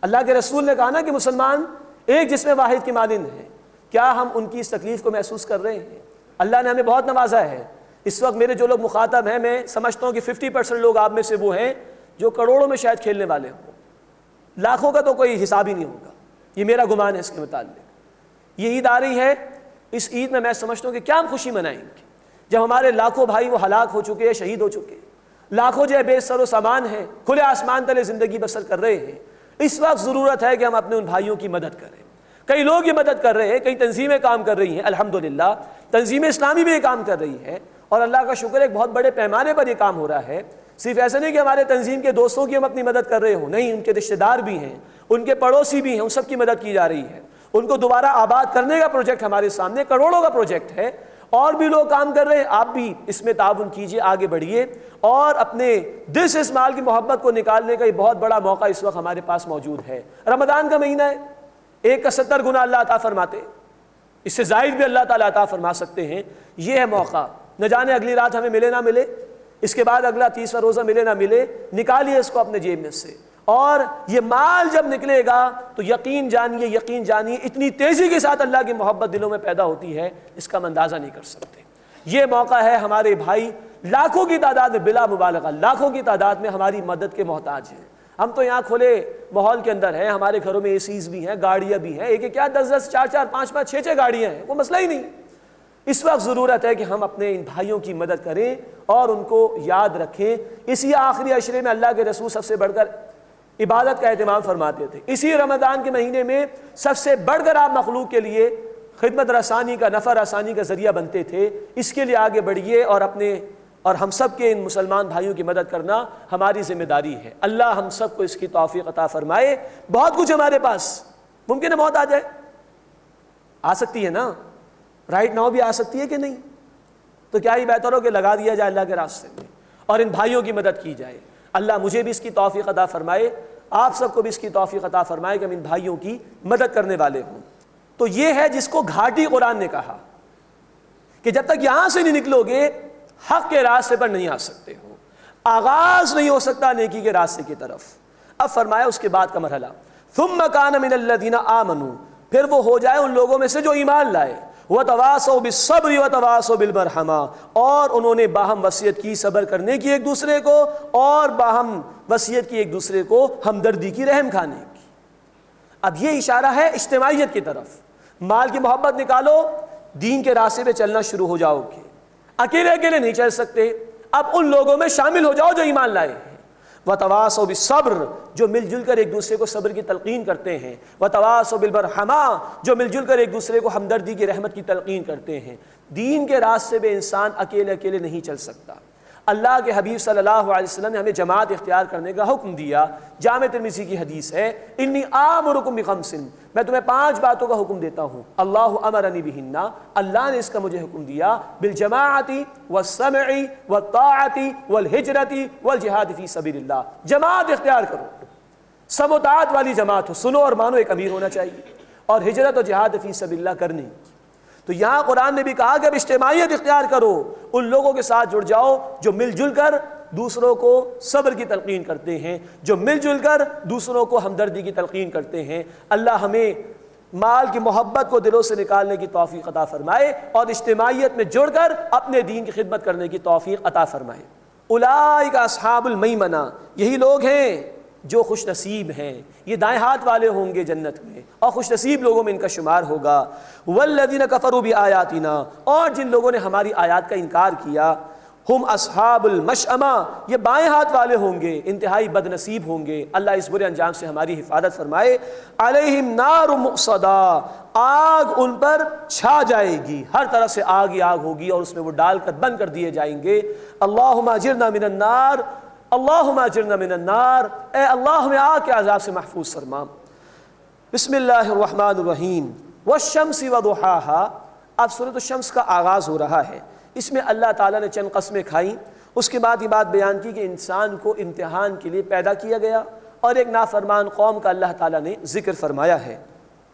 اللہ کے رسول نے کہا نا کہ مسلمان ایک جسم واحد کی مانند ہیں۔ کیا ہم ان کی اس تکلیف کو محسوس کر رہے ہیں؟ اللہ نے ہمیں بہت نوازا ہے۔ اس وقت میرے جو لوگ مخاطب ہیں، میں سمجھتا ہوں کہ 50% لوگ آپ میں سے وہ ہیں جو کروڑوں میں شاید کھیلنے والے ہوں، لاکھوں کا تو کوئی حساب ہی نہیں ہوگا، یہ میرا گمان ہے اس کے متعلق۔ یہ عید آ رہی ہے، اس عید میں سمجھتا ہوں کہ کیا ہم خوشی منائیں گے جب ہمارے لاکھوں بھائی وہ ہلاک ہو چکے ہیں، شہید ہو چکے ہیں، لاکھوں جو ہے بے سر و سامان ہیں، کھلے آسمان تلے زندگی بسر کر رہے ہیں۔ اس وقت ضرورت ہے کہ ہم اپنے ان بھائیوں کی مدد کریں۔ کئی لوگ یہ مدد کر رہے ہیں، کئی تنظیمیں کام کر رہی ہیں، الحمدللہ تنظیم اسلامی بھی یہ کام کر رہی ہے، اور اللہ کا شکر ہے ایک بہت بڑے پیمانے پر یہ کام ہو رہا ہے۔ صرف ایسا نہیں کہ ہمارے تنظیم کے دوستوں کی ہم اپنی مدد کر رہے ہوں، نہیں، ان کے رشتہ دار بھی ہیں، ان کے پڑوسی بھی ہیں، ان سب کی مدد کی جا رہی ہے۔ ان کو دوبارہ آباد کرنے کا پروجیکٹ ہمارے سامنے کروڑوں کا پروجیکٹ ہے، اور بھی لوگ کام کر رہے ہیں۔ آپ بھی اس میں تعاون کیجئے، آگے بڑھیے، اور اپنے دل سے اس مال کی محبت کو نکالنے کا یہ بہت بڑا موقع اس وقت ہمارے پاس موجود ہے۔ رمضان کا مہینہ ہے، 1 کا 70 گنا اللہ عطا فرماتے، اس سے زائد بھی اللہ تعالیٰ عطا فرما سکتے ہیں۔ یہ ہے موقع، نہ جانے اگلی رات ہمیں ملے نہ ملے، اس کے بعد اگلا 30واں روزہ ملے نہ ملے، نکالیے اس کو اپنے جیب میں سے، اور یہ مال جب نکلے گا تو یقین جانیے اتنی تیزی کے ساتھ اللہ کی محبت دلوں میں پیدا ہوتی ہے، اس کا ہم اندازہ نہیں کر سکتے۔ یہ موقع ہے، ہمارے بھائی لاکھوں کی تعداد میں، بلا مبالغہ لاکھوں کی تعداد میں ہماری مدد کے محتاج ہیں۔ ہم تو یہاں کھلے ماحول کے اندر ہیں، ہمارے گھروں میں اے سیز بھی ہیں، گاڑیاں بھی ہیں، ایک کیا 10 4 5 5 6 گاڑیاں ہیں، وہ مسئلہ ہی نہیں۔ اس وقت ضرورت ہے کہ ہم اپنے ان بھائیوں کی مدد کریں اور ان کو یاد رکھیں۔ اسی آخری عشرے میں اللہ کے رسول سب سے بڑھ کر عبادت کا اہتمام فرماتے تھے۔ اسی رمضان کے مہینے میں سب سے بڑھ کر آپ مخلوق کے لیے خدمت رسانی کا، نفع رسانی کا ذریعہ بنتے تھے۔ اس کے لیے آگے بڑھیے، اور ہم سب کے ان مسلمان بھائیوں کی مدد کرنا ہماری ذمہ داری ہے۔ اللہ ہم سب کو اس کی توفیق عطا فرمائے۔ بہت کچھ ہمارے پاس، ممکن ہے موت آ جائے، آ سکتی ہے نا، رائٹ ناؤ بھی آ سکتی ہے کہ نہیں، تو کیا ہی بہتر ہو کہ لگا دیا جائے اللہ کے راستے میں اور ان بھائیوں کی مدد کی جائے۔ اللہ مجھے بھی اس کی توفیق عطا فرمائے، آپ سب کو بھی اس کی توفیق عطا فرمائے کہ ہم ان بھائیوں کی مدد کرنے والے ہوں۔ تو یہ ہے جس کو گھاٹی قرآن نے کہا کہ جب تک یہاں سے نہیں نکلو گے حق کے راستے پر نہیں آ سکتے ہو، آغاز نہیں ہو سکتا نیکی کے راستے کی طرف۔ اب فرمایا اس کے بعد کا مرحلہ، ثم کان من الذین آمنوا، پھر وہ ہو جائے ان لوگوں میں سے جو ایمان لائے، وتواصوا بالصبر وتواصوا بالمرحمہ، اور انہوں نے باہم وصیت کی صبر کرنے کی ایک دوسرے کو، اور باہم وصیت کی ایک دوسرے کو ہمدردی کی، رحم کھانے کی۔ اب یہ اشارہ ہے اجتماعیت کی طرف۔ مال کی محبت نکالو، دین کے راستے پہ چلنا شروع ہو جاؤ گے، اکیلے اکیلے نہیں چل سکتے، اب ان لوگوں میں شامل ہو جاؤ جو ایمان لائے ہیں۔ وتواصوا بالصبر، جو مل جل کر ایک دوسرے کو صبر کی تلقین کرتے ہیں، وتواصوا بالمرحمہ، جو مل جل کر ایک دوسرے کو ہمدردی کی، رحمت کی تلقین کرتے ہیں۔ دین کے راستے پہ انسان اکیلے اکیلے نہیں چل سکتا۔ اللہ کے حبیب صلی اللہ علیہ وسلم نے ہمیں جماعت اختیار کرنے کا حکم دیا۔ جامع ترمذی کی حدیث ہے، انی آمرکم بخمس، میں تمہیں 5 باتوں کا حکم دیتا ہوں، اللہ امرنی بہن، اللہ نے اس کا مجھے حکم دیا، بالجماعت والسمع والطاعت والہجرت والجہاد فی سبیل اللہ۔ جماعت اختیار کرو، سم و طاعت والی جماعت ہو، سنو اور مانو، ایک امیر ہونا چاہیے، اور ہجرت و جہاد فی سبیل اللہ کرنی۔ تو یہاں قرآن نے بھی کہا کہ اب اجتماعیت اختیار کرو، ان لوگوں کے ساتھ جڑ جاؤ جو مل جل کر دوسروں کو صبر کی تلقین کرتے ہیں، جو مل جل کر دوسروں کو ہمدردی کی تلقین کرتے ہیں۔ اللہ ہمیں مال کی محبت کو دلوں سے نکالنے کی توفیق عطا فرمائے اور اجتماعیت میں جڑ کر اپنے دین کی خدمت کرنے کی توفیق عطا فرمائے۔ اولئک اصحاب المیمنہ، یہی لوگ ہیں جو خوش نصیب ہیں، یہ دائیں ہاتھ والے ہوں گے جنت میں، اور خوش نصیب لوگوں میں ان کا شمار ہوگا۔ والذین کفروا بآیاتنا، اور جن لوگوں نے ہماری آیات کا انکار کیا، ہم اصحاب المشأمہ، یہ بائیں ہاتھ والے ہوں گے، انتہائی بد نصیب ہوں گے۔ اللہ اس برے انجام سے ہماری حفاظت فرمائے۔ علیہم نار مؤصدہ، آگ ان پر چھا جائے گی، ہر طرف سے آگ ہی آگ ہوگی اور اس میں وہ ڈال کر بند کر دیے جائیں گے۔ اللہم اجرنا من النار، اللہم اجرنا من النار، اے اللہ ہمیں آگ کے عذاب سے محفوظ فرما۔ بسم اللہ الرحمن الرحیم، والشمس وضحاها، اب سورۃ الشمس کا آغاز ہو رہا ہے۔ اس میں اللہ تعالیٰ نے چند قسمیں کھائیں، اس کے بعد یہ بات بیان کی کہ انسان کو امتحان کے لیے پیدا کیا گیا، اور ایک نافرمان قوم کا اللہ تعالیٰ نے ذکر فرمایا ہے۔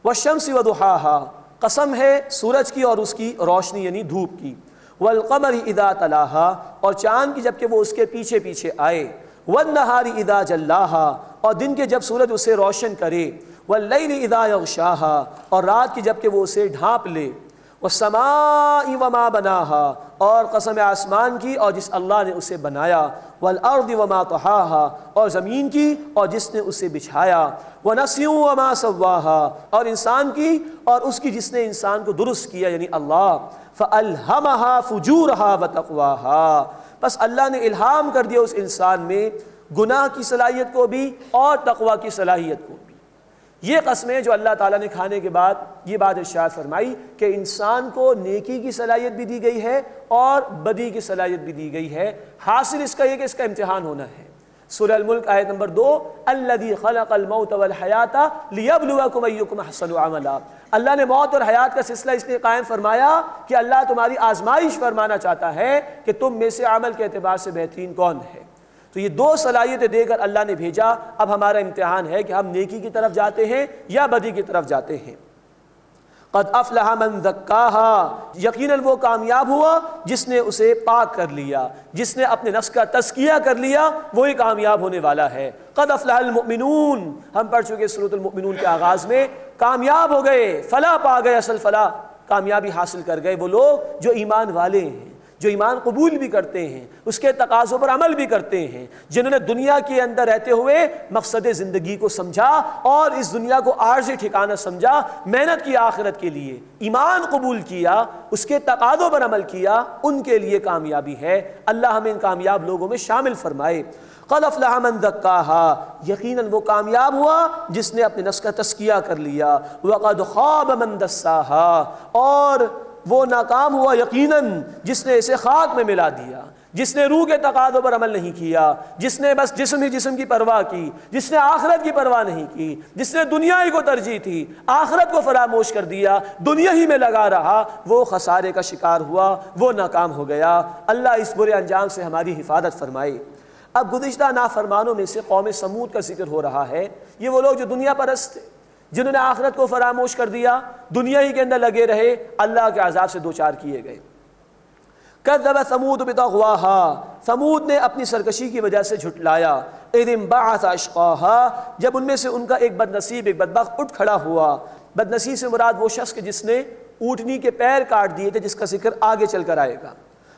والشمس وضحاها، قسم ہے سورج کی اور اس کی روشنی یعنی دھوپ کی۔ والقمر اذا تلاہا، اور چاند کی جب کہ وہ اس کے پیچھے پیچھے آئے۔ والنہار اذا جلاہا، اور دن کے جب سورج اسے روشن کرے۔ واللیل اذا یغشاہا، اور رات کی جب کہ وہ اسے ڈھانپ لے۔ والسماء وما بناہا، اور قسم آسمان کی اور جس اللہ نے اسے بنایا۔ والارض وما طحاہا، اور زمین کی اور جس نے اسے بچھایا۔ ونفس وما سواہا، اور انسان کی اور اس کی جس نے انسان کو درست کیا یعنی اللہ۔ فَأَلْهَمَهَا فُجُورَهَا وَتَقْوَاهَا، بس اللہ نے الہام کر دیا اس انسان میں گناہ کی صلاحیت کو بھی اور تقوی کی صلاحیت کو بھی۔ یہ قسمیں جو اللہ تعالیٰ نے کھانے کے بعد یہ بات ارشاد فرمائی کہ انسان کو نیکی کی صلاحیت بھی دی گئی ہے اور بدی کی صلاحیت بھی دی گئی ہے، حاصل اس کا یہ کہ اس کا امتحان ہونا ہے۔ سورہ الملک آیت نمبر 2، الذی خلق الموت والحیات لیبلوکم ایکم احسن عملا۔ اللہ نے موت اور حیات کا سلسلہ اس لیے قائم فرمایا کہ اللہ تمہاری آزمائش فرمانا چاہتا ہے کہ تم میں سے عمل کے اعتبار سے بہترین کون ہے۔ تو یہ دو صلاحیتیں دے کر اللہ نے بھیجا، اب ہمارا امتحان ہے کہ ہم نیکی کی طرف جاتے ہیں یا بدی کی طرف جاتے ہیں۔ قد افلح من زکاہا، یقیناً وہ کامیاب ہوا جس نے اسے پاک کر لیا، جس نے اپنے نفس کا تزکیہ کر لیا، وہی کامیاب ہونے والا ہے۔ قد افلح المؤمنون، ہم پڑھ چکے سورۃ المؤمنون کے آغاز میں، کامیاب ہو گئے، فلاح پا گئے، اصل فلاح کامیابی حاصل کر گئے وہ لوگ جو ایمان والے ہیں، جو ایمان قبول بھی کرتے ہیں، اس کے تقاضوں پر عمل بھی کرتے ہیں، جنہوں نے دنیا کے اندر رہتے ہوئے مقصد زندگی کو سمجھا اور اس دنیا کو عارضی ٹھکانہ سمجھا، محنت کی آخرت کے لیے، ایمان قبول کیا، اس کے تقاضوں پر عمل کیا، ان کے لیے کامیابی ہے۔ اللہ ہمیں ان کامیاب لوگوں میں شامل فرمائے۔ قد افلح من زکاہا، یقیناً وہ کامیاب ہوا جس نے اپنے نفس کا تزکیہ کر لیا۔ وقد خاب من دساہا، اور وہ ناکام ہوا یقیناً جس نے اسے خاک میں ملا دیا، جس نے روح کے تقاضوں پر عمل نہیں کیا، جس نے بس جسم ہی جسم کی پرواہ کی، جس نے آخرت کی پرواہ نہیں کی، جس نے دنیا ہی کو ترجیح تھی، آخرت کو فراموش کر دیا، دنیا ہی میں لگا رہا، وہ خسارے کا شکار ہوا، وہ ناکام ہو گیا۔ اللہ اس برے انجام سے ہماری حفاظت فرمائے۔ اب گزشتہ نافرمانوں میں سے قوم سمود کا ذکر ہو رہا ہے۔ یہ وہ لوگ جو دنیا پرست تھے، جنہوں نے آخرت کو فراموش کر دیا، دنیا ہی کے اندر لگے رہے، اللہ کے عذاب سے دوچار کیے گئے۔ کذب ثمود بطغواہا، ثمود نے اپنی سرکشی کی وجہ سے جھٹلایا۔ اذ انبعث اشقاہا، جب ان میں سے ان کا ایک بد نصیب، ایک بدبخت اٹھ کھڑا ہوا۔ بد نصیب سے مراد وہ شخص کہ جس نے اونٹنی کے پیر کاٹ دیے تھے، جس کا ذکر آگے چل کر آئے گا۔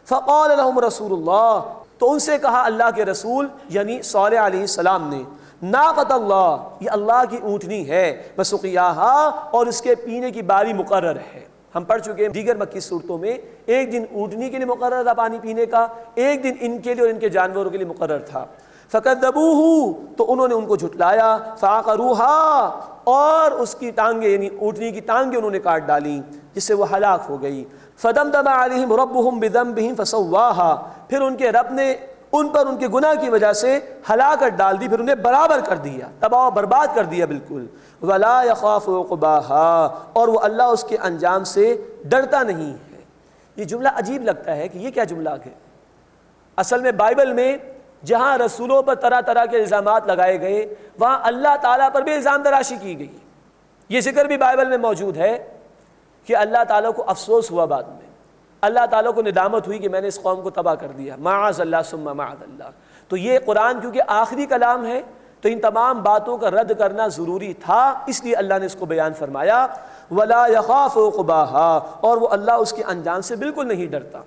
فقال لهم رسول اللہ، تو ان سے کہا اللہ کے رسول یعنی صالح علیہ السلام نے، ناقۃ اللہ، یہ اللہ کی اونٹنی ہے، وسقیاہا، اور اس کے پینے کی باری مقرر ہے۔ ہم پڑھ چکے ہیں دیگر مکی صورتوں میں، ایک دن اونٹنی کے لیے مقرر تھا پانی پینے کا، ایک دن ان کے لیے اور ان کے جانوروں کے لیے مقرر تھا۔ فکذبوہ، تو انہوں نے ان کو جھٹلایا، فعقروہا، اور اس کی ٹانگیں یعنی اونٹنی کی ٹانگیں انہوں نے کاٹ ڈالی، جس سے وہ ہلاک ہو گئی۔ فدمدم علیہم ربہم بذنبہم فسواہا، پھر ان کے رب نے ان پر ان کے گناہ کی وجہ سے ہلاکت ڈال دی، پھر انہیں برابر کر دیا، تباہ و برباد کر دیا بالکل۔ ولا یخاف عقباہا، اور وہ اللہ اس کے انجام سے ڈرتا نہیں ہے۔ یہ جملہ عجیب لگتا ہے کہ یہ کیا جملہ ہے؟ اصل میں بائبل میں جہاں رسولوں پر طرح طرح کے الزامات لگائے گئے، وہاں اللہ تعالیٰ پر بھی الزام تراشی کی گئی۔ یہ ذکر بھی بائبل میں موجود ہے کہ اللہ تعالیٰ کو افسوس ہوا، بعد میں اللہ تعالیٰ کو ندامت ہوئی کہ میں نے اس قوم کو تباہ کر دیا، معاذ اللہ ثم معاذ اللہ۔ تو یہ قرآن کیونکہ آخری کلام ہے تو ان تمام باتوں کا رد کرنا ضروری تھا، اس لیے اللہ نے اس کو بیان فرمایا۔ ولا یخاف عقباہا، اور وہ اللہ اس کے انجام سے بالکل نہیں ڈرتا۔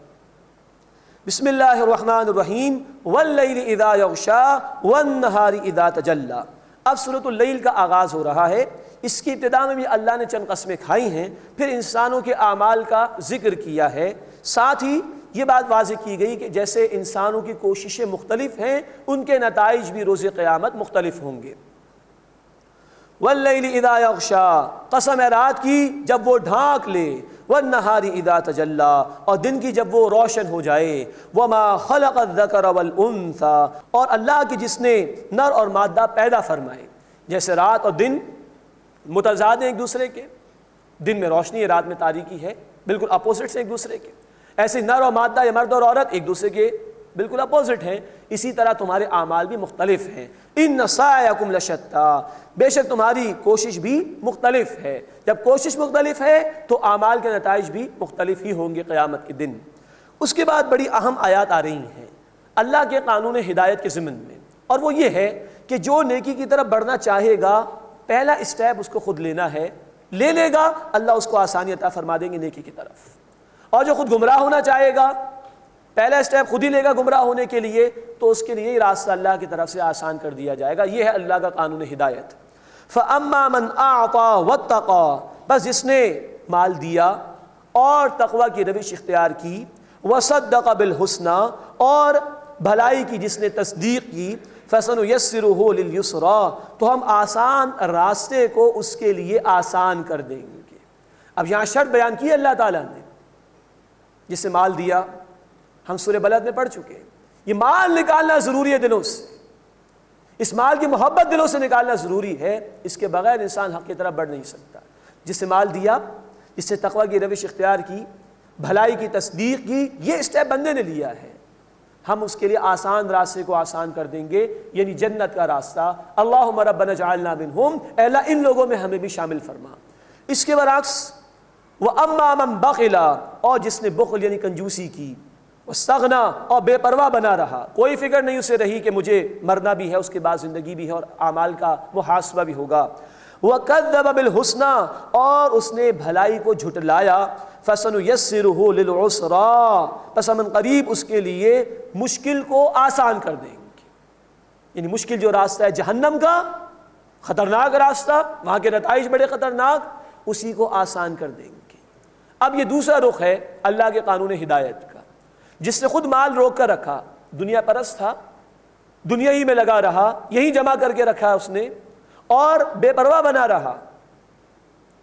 بسم اللہ الرحمن الرحیم، واللیل اذا یغشا والنہار اذا تجلی۔ اب سورۃ اللیل کا آغاز ہو رہا ہے۔ اس کی ابتدا میں بھی اللہ نے چند قسمیں کھائی ہیں، پھر انسانوں کے اعمال کا ذکر کیا ہے، ساتھ ہی یہ بات واضح کی گئی کہ جیسے انسانوں کی کوششیں مختلف ہیں، ان کے نتائج بھی روز قیامت مختلف ہوں گے۔ واللیل اذا یغشا، قسم ہے رات کی جب وہ ڈھانک لے، والنہار اذا تجلی، اور دن کی جب وہ روشن ہو جائے، وما خلق الذکر والانثی، اور اللہ کی جس نے نر اور مادہ پیدا فرمائے۔ جیسے رات اور دن متضاد ہیں ایک دوسرے کے، دن میں روشنی ہے، رات میں تاریکی ہے، بالکل اپوزٹس ہیں ایک دوسرے کے، ایسے نر اور مادہ یا مرد اور عورت ایک دوسرے کے بالکل اپوزٹ ہیں، اسی طرح تمہارے اعمال بھی مختلف ہیں۔ ان سعیکم لشتی، بے شک تمہاری کوشش بھی مختلف ہے۔ جب کوشش مختلف ہے تو اعمال کے نتائج بھی مختلف ہی ہوں گے قیامت کے دن۔ اس کے بعد بڑی اہم آیات آ رہی ہیں اللہ کے قانون ہدایت کے ضمن میں، اور وہ یہ ہے کہ جو نیکی کی طرف بڑھنا چاہے گا، پہلا اسٹیپ اس کو خود لینا ہے، لے لے گا اللہ اس کو آسانی عطا فرما دیں گے نیکی کی طرف۔ اور جو خود گمراہ ہونا چاہے گا، پہلا اسٹیپ خود ہی لے گا گمراہ ہونے کے لیے، تو اس کے لیے یہ راستہ اللہ کی طرف سے آسان کر دیا جائے گا۔ یہ ہے اللہ کا قانون ہدایت۔ فَأَمَّا مَنْ أَعْطَى وَاتَّقَى، بس جس نے مال دیا اور تقوی کی روش اختیار کی، وَصَدَّقَ بِالْحُسْنَى، اور بھلائی کی جس نے تصدیق کی، فَسَنُيَسِّرُهُ لِلْيُسْرَىٰ، تو ہم آسان راستے کو اس کے لیے آسان کر دیں گے۔ اب یہاں شرط بیان کی اللہ تعالیٰ نے، جسے مال دیا، ہم سورہ بلد میں پڑھ چکے ہیں، یہ مال نکالنا ضروری ہے دلوں سے، اس مال کی محبت دلوں سے نکالنا ضروری ہے، اس کے بغیر انسان حق کی طرف بڑھ نہیں سکتا۔ جس سے مال دیا، جس سے تقوی کی روش اختیار کی، بھلائی کی تصدیق کی، یہ اسٹیپ بندے نے لیا ہے، ہم اس کے لیے آسان راستے کو آسان کر دیں گے، یعنی جنت کا راستہ۔ اللہم ربنا اجعلنا منہم، اے اللہ ان لوگوں میں ہمیں بھی شامل فرما۔ اس کے برعکس وَأَمَّا مَن بَخِلَ، اور جس نے بخل یعنی کنجوسی کی، واستغنى، اور بے پرواہ بنا رہا، کوئی فکر نہیں اسے رہی کہ مجھے مرنا بھی ہے، اس کے بعد زندگی بھی ہے اور اعمال کا محاسبہ بھی ہوگا۔ وَكَذَّبَ بِالْحُسْنَى، اور اس نے بھلائی کو جھٹلایا، فَسَنُيَسِّرُهُ لِلْعُسْرَىٰ، پس ہم قریب اس کے لیے مشکل کو آسان کر دیں گے، یعنی مشکل جو راستہ ہے جہنم کا، خطرناک راستہ، وہاں کے نتائج بڑے خطرناک، اسی کو آسان کر دیں گے۔ اب یہ دوسرا رخ ہے اللہ کے قانون ہدایت کا، جس نے خود مال روک کر رکھا، دنیا پرست تھا، دنیا ہی میں لگا رہا، یہی جمع کر کے رکھا اس نے، اور بے پرواہ بنا رہا،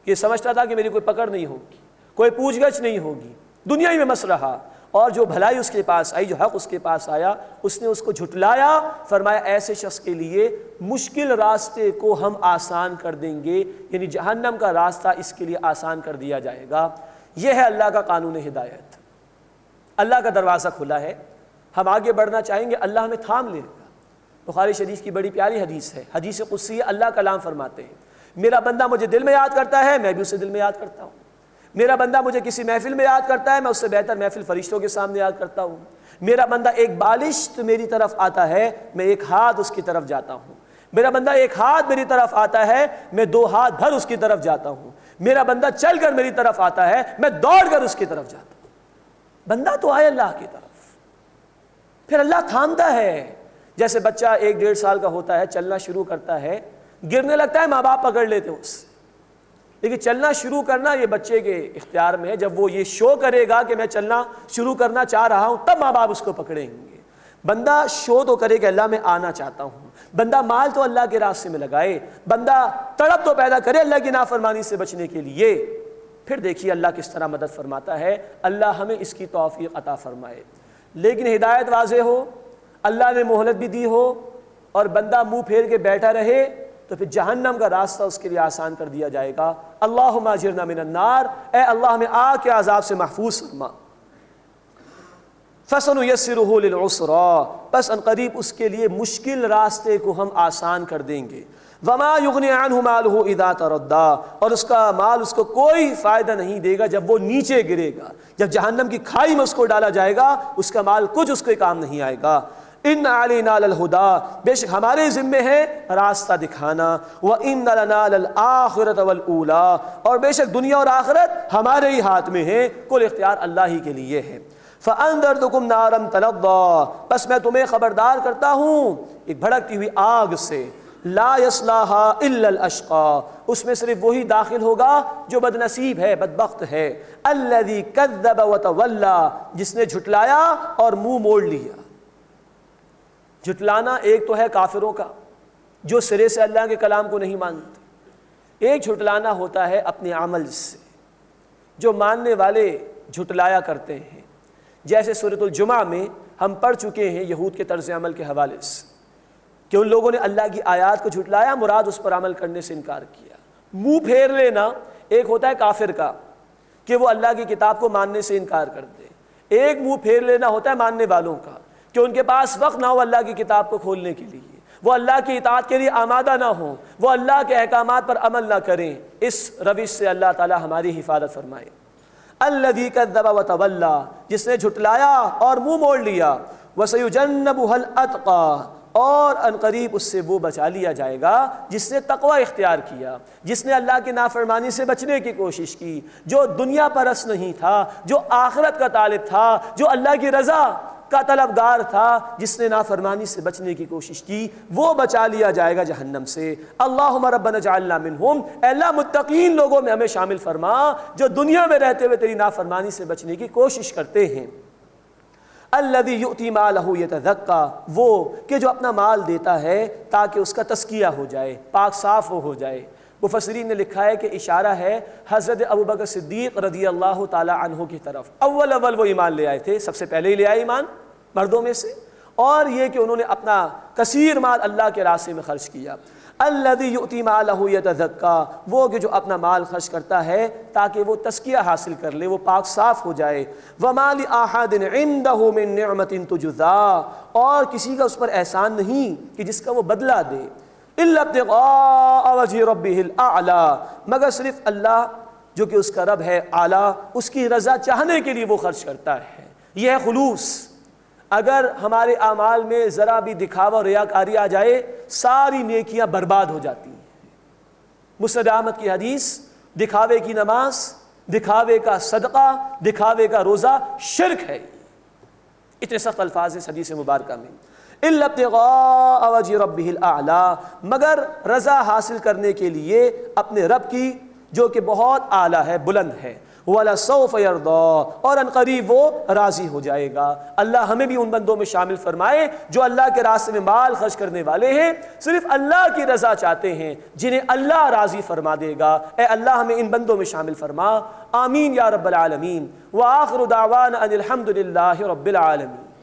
یہ سمجھتا تھا کہ میری کوئی پکڑ نہیں ہوگی، کوئی پوچھ گچھ نہیں ہوگی، دنیا ہی میں مست رہا، اور جو بھلائی اس کے پاس آئی، جو حق اس کے پاس آیا، اس نے اس کو جھٹلایا۔ فرمایا ایسے شخص کے لیے مشکل راستے کو ہم آسان کر دیں گے، یعنی جہنم کا راستہ اس کے لیے آسان کر دیا جائے گا۔ یہ ہے اللہ کا قانون ہدایت، اللہ کا دروازہ کھلا ہے، ہم آگے بڑھنا چاہیں گے اللہ ہمیں تھام لے گا۔ بخاری شریف کی بڑی پیاری حدیث ہے، حدیث قدسی، اللہ کلام فرماتے ہیں، میرا بندہ مجھے دل میں یاد کرتا ہے، میں بھی اسے دل میں یاد کرتا ہوں۔ میرا بندہ مجھے کسی محفل میں یاد کرتا ہے، میں اس سے بہتر محفل فرشتوں کے سامنے یاد کرتا ہوں۔ میرا بندہ ایک بالشت میری طرف آتا ہے، میں ایک ہاتھ اس کی طرف جاتا ہوں۔ میرا بندہ ایک ہاتھ میری طرف آتا ہے، میں دو ہاتھ بھر اس کی طرف جاتا ہوں۔ میرا بندہ چل کر میری طرف آتا ہے، میں دوڑ کر اس کی طرف جاتا ہوں۔ بندہ تو آئے اللہ کی طرف، پھر اللہ تھامتا ہے۔ جیسے بچہ 1-1.5 سال کا ہوتا ہے، چلنا شروع کرتا ہے، گرنے لگتا ہے، ماں باپ پکڑ لیتے ہیں اسے، لیکن چلنا شروع کرنا یہ بچے کے اختیار میں ہے۔ جب وہ یہ شو کرے گا کہ میں چلنا شروع کرنا چاہ رہا ہوں، تب ماں باپ اس کو پکڑیں گے۔ بندہ شو تو کرے کہ اللہ میں آنا چاہتا ہوں، بندہ مال تو اللہ کے راستے میں لگائے، بندہ تڑپ تو پیدا کرے اللہ کی نافرمانی سے بچنے کے لیے، پھر دیکھیے اللہ کس طرح مدد فرماتا ہے۔ اللہ ہمیں اس کی توفیق عطا فرمائے۔ لیکن ہدایت واضح ہو، اللہ نے مہلت بھی دی ہو، اور بندہ منہ پھیر کے بیٹھا رہے، تو پھر جہنم کا راستہ اس کے لیے آسان کر دیا جائے گا۔ اللہم اجرنا من النار، اے اللہ ہمیں آگ کے عذاب سے محفوظ فرما۔ فَسَنُيَسِّرُهُ لِلْعُسْرَىٰ، پس ان قریب اس کے لیے مشکل راستے کو ہم آسان کر دیں گے۔ وَمَا يُغْنِي عَنْهُ مَالُهُ إِذَا تَرَدَّىٰ، اور اس کا مال اس کو کوئی فائدہ نہیں دے گا جب وہ نیچے گرے گا، جب جہنم کی کھائی میں اس کو ڈالا جائے گا، اس کا مال کچھ اس کے کام نہیں آئے گا۔ ان علینا للہدیٰ، بے شک ہمارے ذمے ہے راستہ دکھانا، وان لنا للآخرۃ والأولیٰ، اور بے شک دنیا اور آخرت ہمارے ہی ہاتھ میں ہے، کل اختیار اللہ ہی کے لیے ہے۔ فانذرتکم نارا تلظیٰ، بس میں تمہیں خبردار کرتا ہوں ایک بھڑکتی ہوئی آگ سے، لا یصلاها الا الاشقیٰ، اس میں صرف وہی داخل ہوگا جو بد نصیب ہے، بدبخت ہے، الذی کذب وتولی، جس نے جھٹلایا اور منہ موڑ لیا۔ جھٹلانا ایک تو ہے کافروں کا جو سرے سے اللہ کے کلام کو نہیں مانتے، ایک جھٹلانا ہوتا ہے اپنے عمل سے، جو ماننے والے جھٹلایا کرتے ہیں۔ جیسے سورۃ الجمعہ میں ہم پڑھ چکے ہیں یہود کے طرز عمل کے حوالے سے کہ ان لوگوں نے اللہ کی آیات کو جھٹلایا، مراد اس پر عمل کرنے سے انکار کیا۔ منہ پھیر لینا ایک ہوتا ہے کافر کا کہ وہ اللہ کی کتاب کو ماننے سے انکار کر دے، ایک منہ پھیر لینا ہوتا ہے ماننے والوں کا کہ ان کے پاس وقت نہ ہو اللہ کی کتاب کو کھولنے کے لیے، وہ اللہ کی اطاعت کے لیے آمادہ نہ ہوں، وہ اللہ کے احکامات پر عمل نہ کریں۔ اس روش سے اللہ تعالی ہماری حفاظت فرمائے۔ الذی کذب وتولی، جس نے جھٹلایا اور منہ موڑ لیا، وسیجنبها الاتقی، اور ان قریب اس سے وہ بچا لیا جائے گا جس نے تقوی اختیار کیا، جس نے اللہ کی نافرمانی سے بچنے کی کوشش کی، جو دنیا پرست نہیں تھا، جو آخرت کا طالب تھا، جو اللہ کی رضا کا طلبگار تھا، جس نے نافرمانی سے بچنے کی کوشش کی، وہ بچا لیا جائے گا جہنم سے۔ اللہم ربنا اجعلنا منہم، اے اللہ متقین لوگوں میں ہمیں شامل فرما جو دنیا میں رہتے ہوئے تیری نافرمانی سے بچنے کی کوشش کرتے ہیں۔ الذی یؤتی مالہ یتزکیٰ، وہ کہ جو اپنا مال دیتا ہے تاکہ اس کا تزکیہ ہو جائے، پاک صاف ہو جائے۔ مفسرین نے لکھا ہے کہ اشارہ ہے حضرت ابوبکر صدیق رضی اللہ تعالی عنہ کی طرف۔ اول وہ ایمان لے آئے تھے، سب سے پہلے ہی لے آئے ایمان مردوں میں سے، اور یہ کہ انہوں نے اپنا کثیر مال اللہ کے راستے میں خرچ کیا۔ الذی یؤتی مالہ یتزکیٰ، وہ کہ جو اپنا مال خرچ کرتا ہے تاکہ وہ تزکیہ حاصل کر لے، وہ پاک صاف ہو جائے۔ وما لأحد عنده من نعمت تجزیٰ، اور کسی کا اس پر احسان نہیں کہ جس کا وہ بدلہ دے۔ الا ابتغاء وجہ ربہ الاعلی، مگر صرف اللہ جو کہ اس کا رب ہے اعلیٰ، اس کی رضا چاہنے کے لیے وہ خرچ کرتا ہے۔ یہ ہے خلوص۔ اگر ہمارے اعمال میں ذرا بھی دکھاوا اور ریاکاری آ جائے، ساری نیکیاں برباد ہو جاتی ہیں۔ مسند احمد کی حدیث، دکھاوے کی نماز، دکھاوے کا صدقہ، دکھاوے کا روزہ شرک ہے۔ اتنے سخت الفاظ ہیں حدیث مبارکہ میں۔ الا ابتغاء وجہ ربہ الاعلی، مگر رضا حاصل کرنے کے لیے اپنے رب کی جو کہ بہت اعلیٰ ہے، بلند ہے۔ وَلَسَوْفَ يَرْضَىٰ، اور ان قریب وہ راضی ہو جائے گا۔ اللہ ہمیں بھی ان بندوں میں شامل فرمائے جو اللہ کے راستے میں مال خرچ کرنے والے ہیں، صرف اللہ کی رضا چاہتے ہیں، جنہیں اللہ راضی فرما دے گا۔ اے اللہ ہمیں ان بندوں میں شامل فرما، آمین یا رب العالمین۔ وآخر دعوانا ان الحمد للہ رب العالمین۔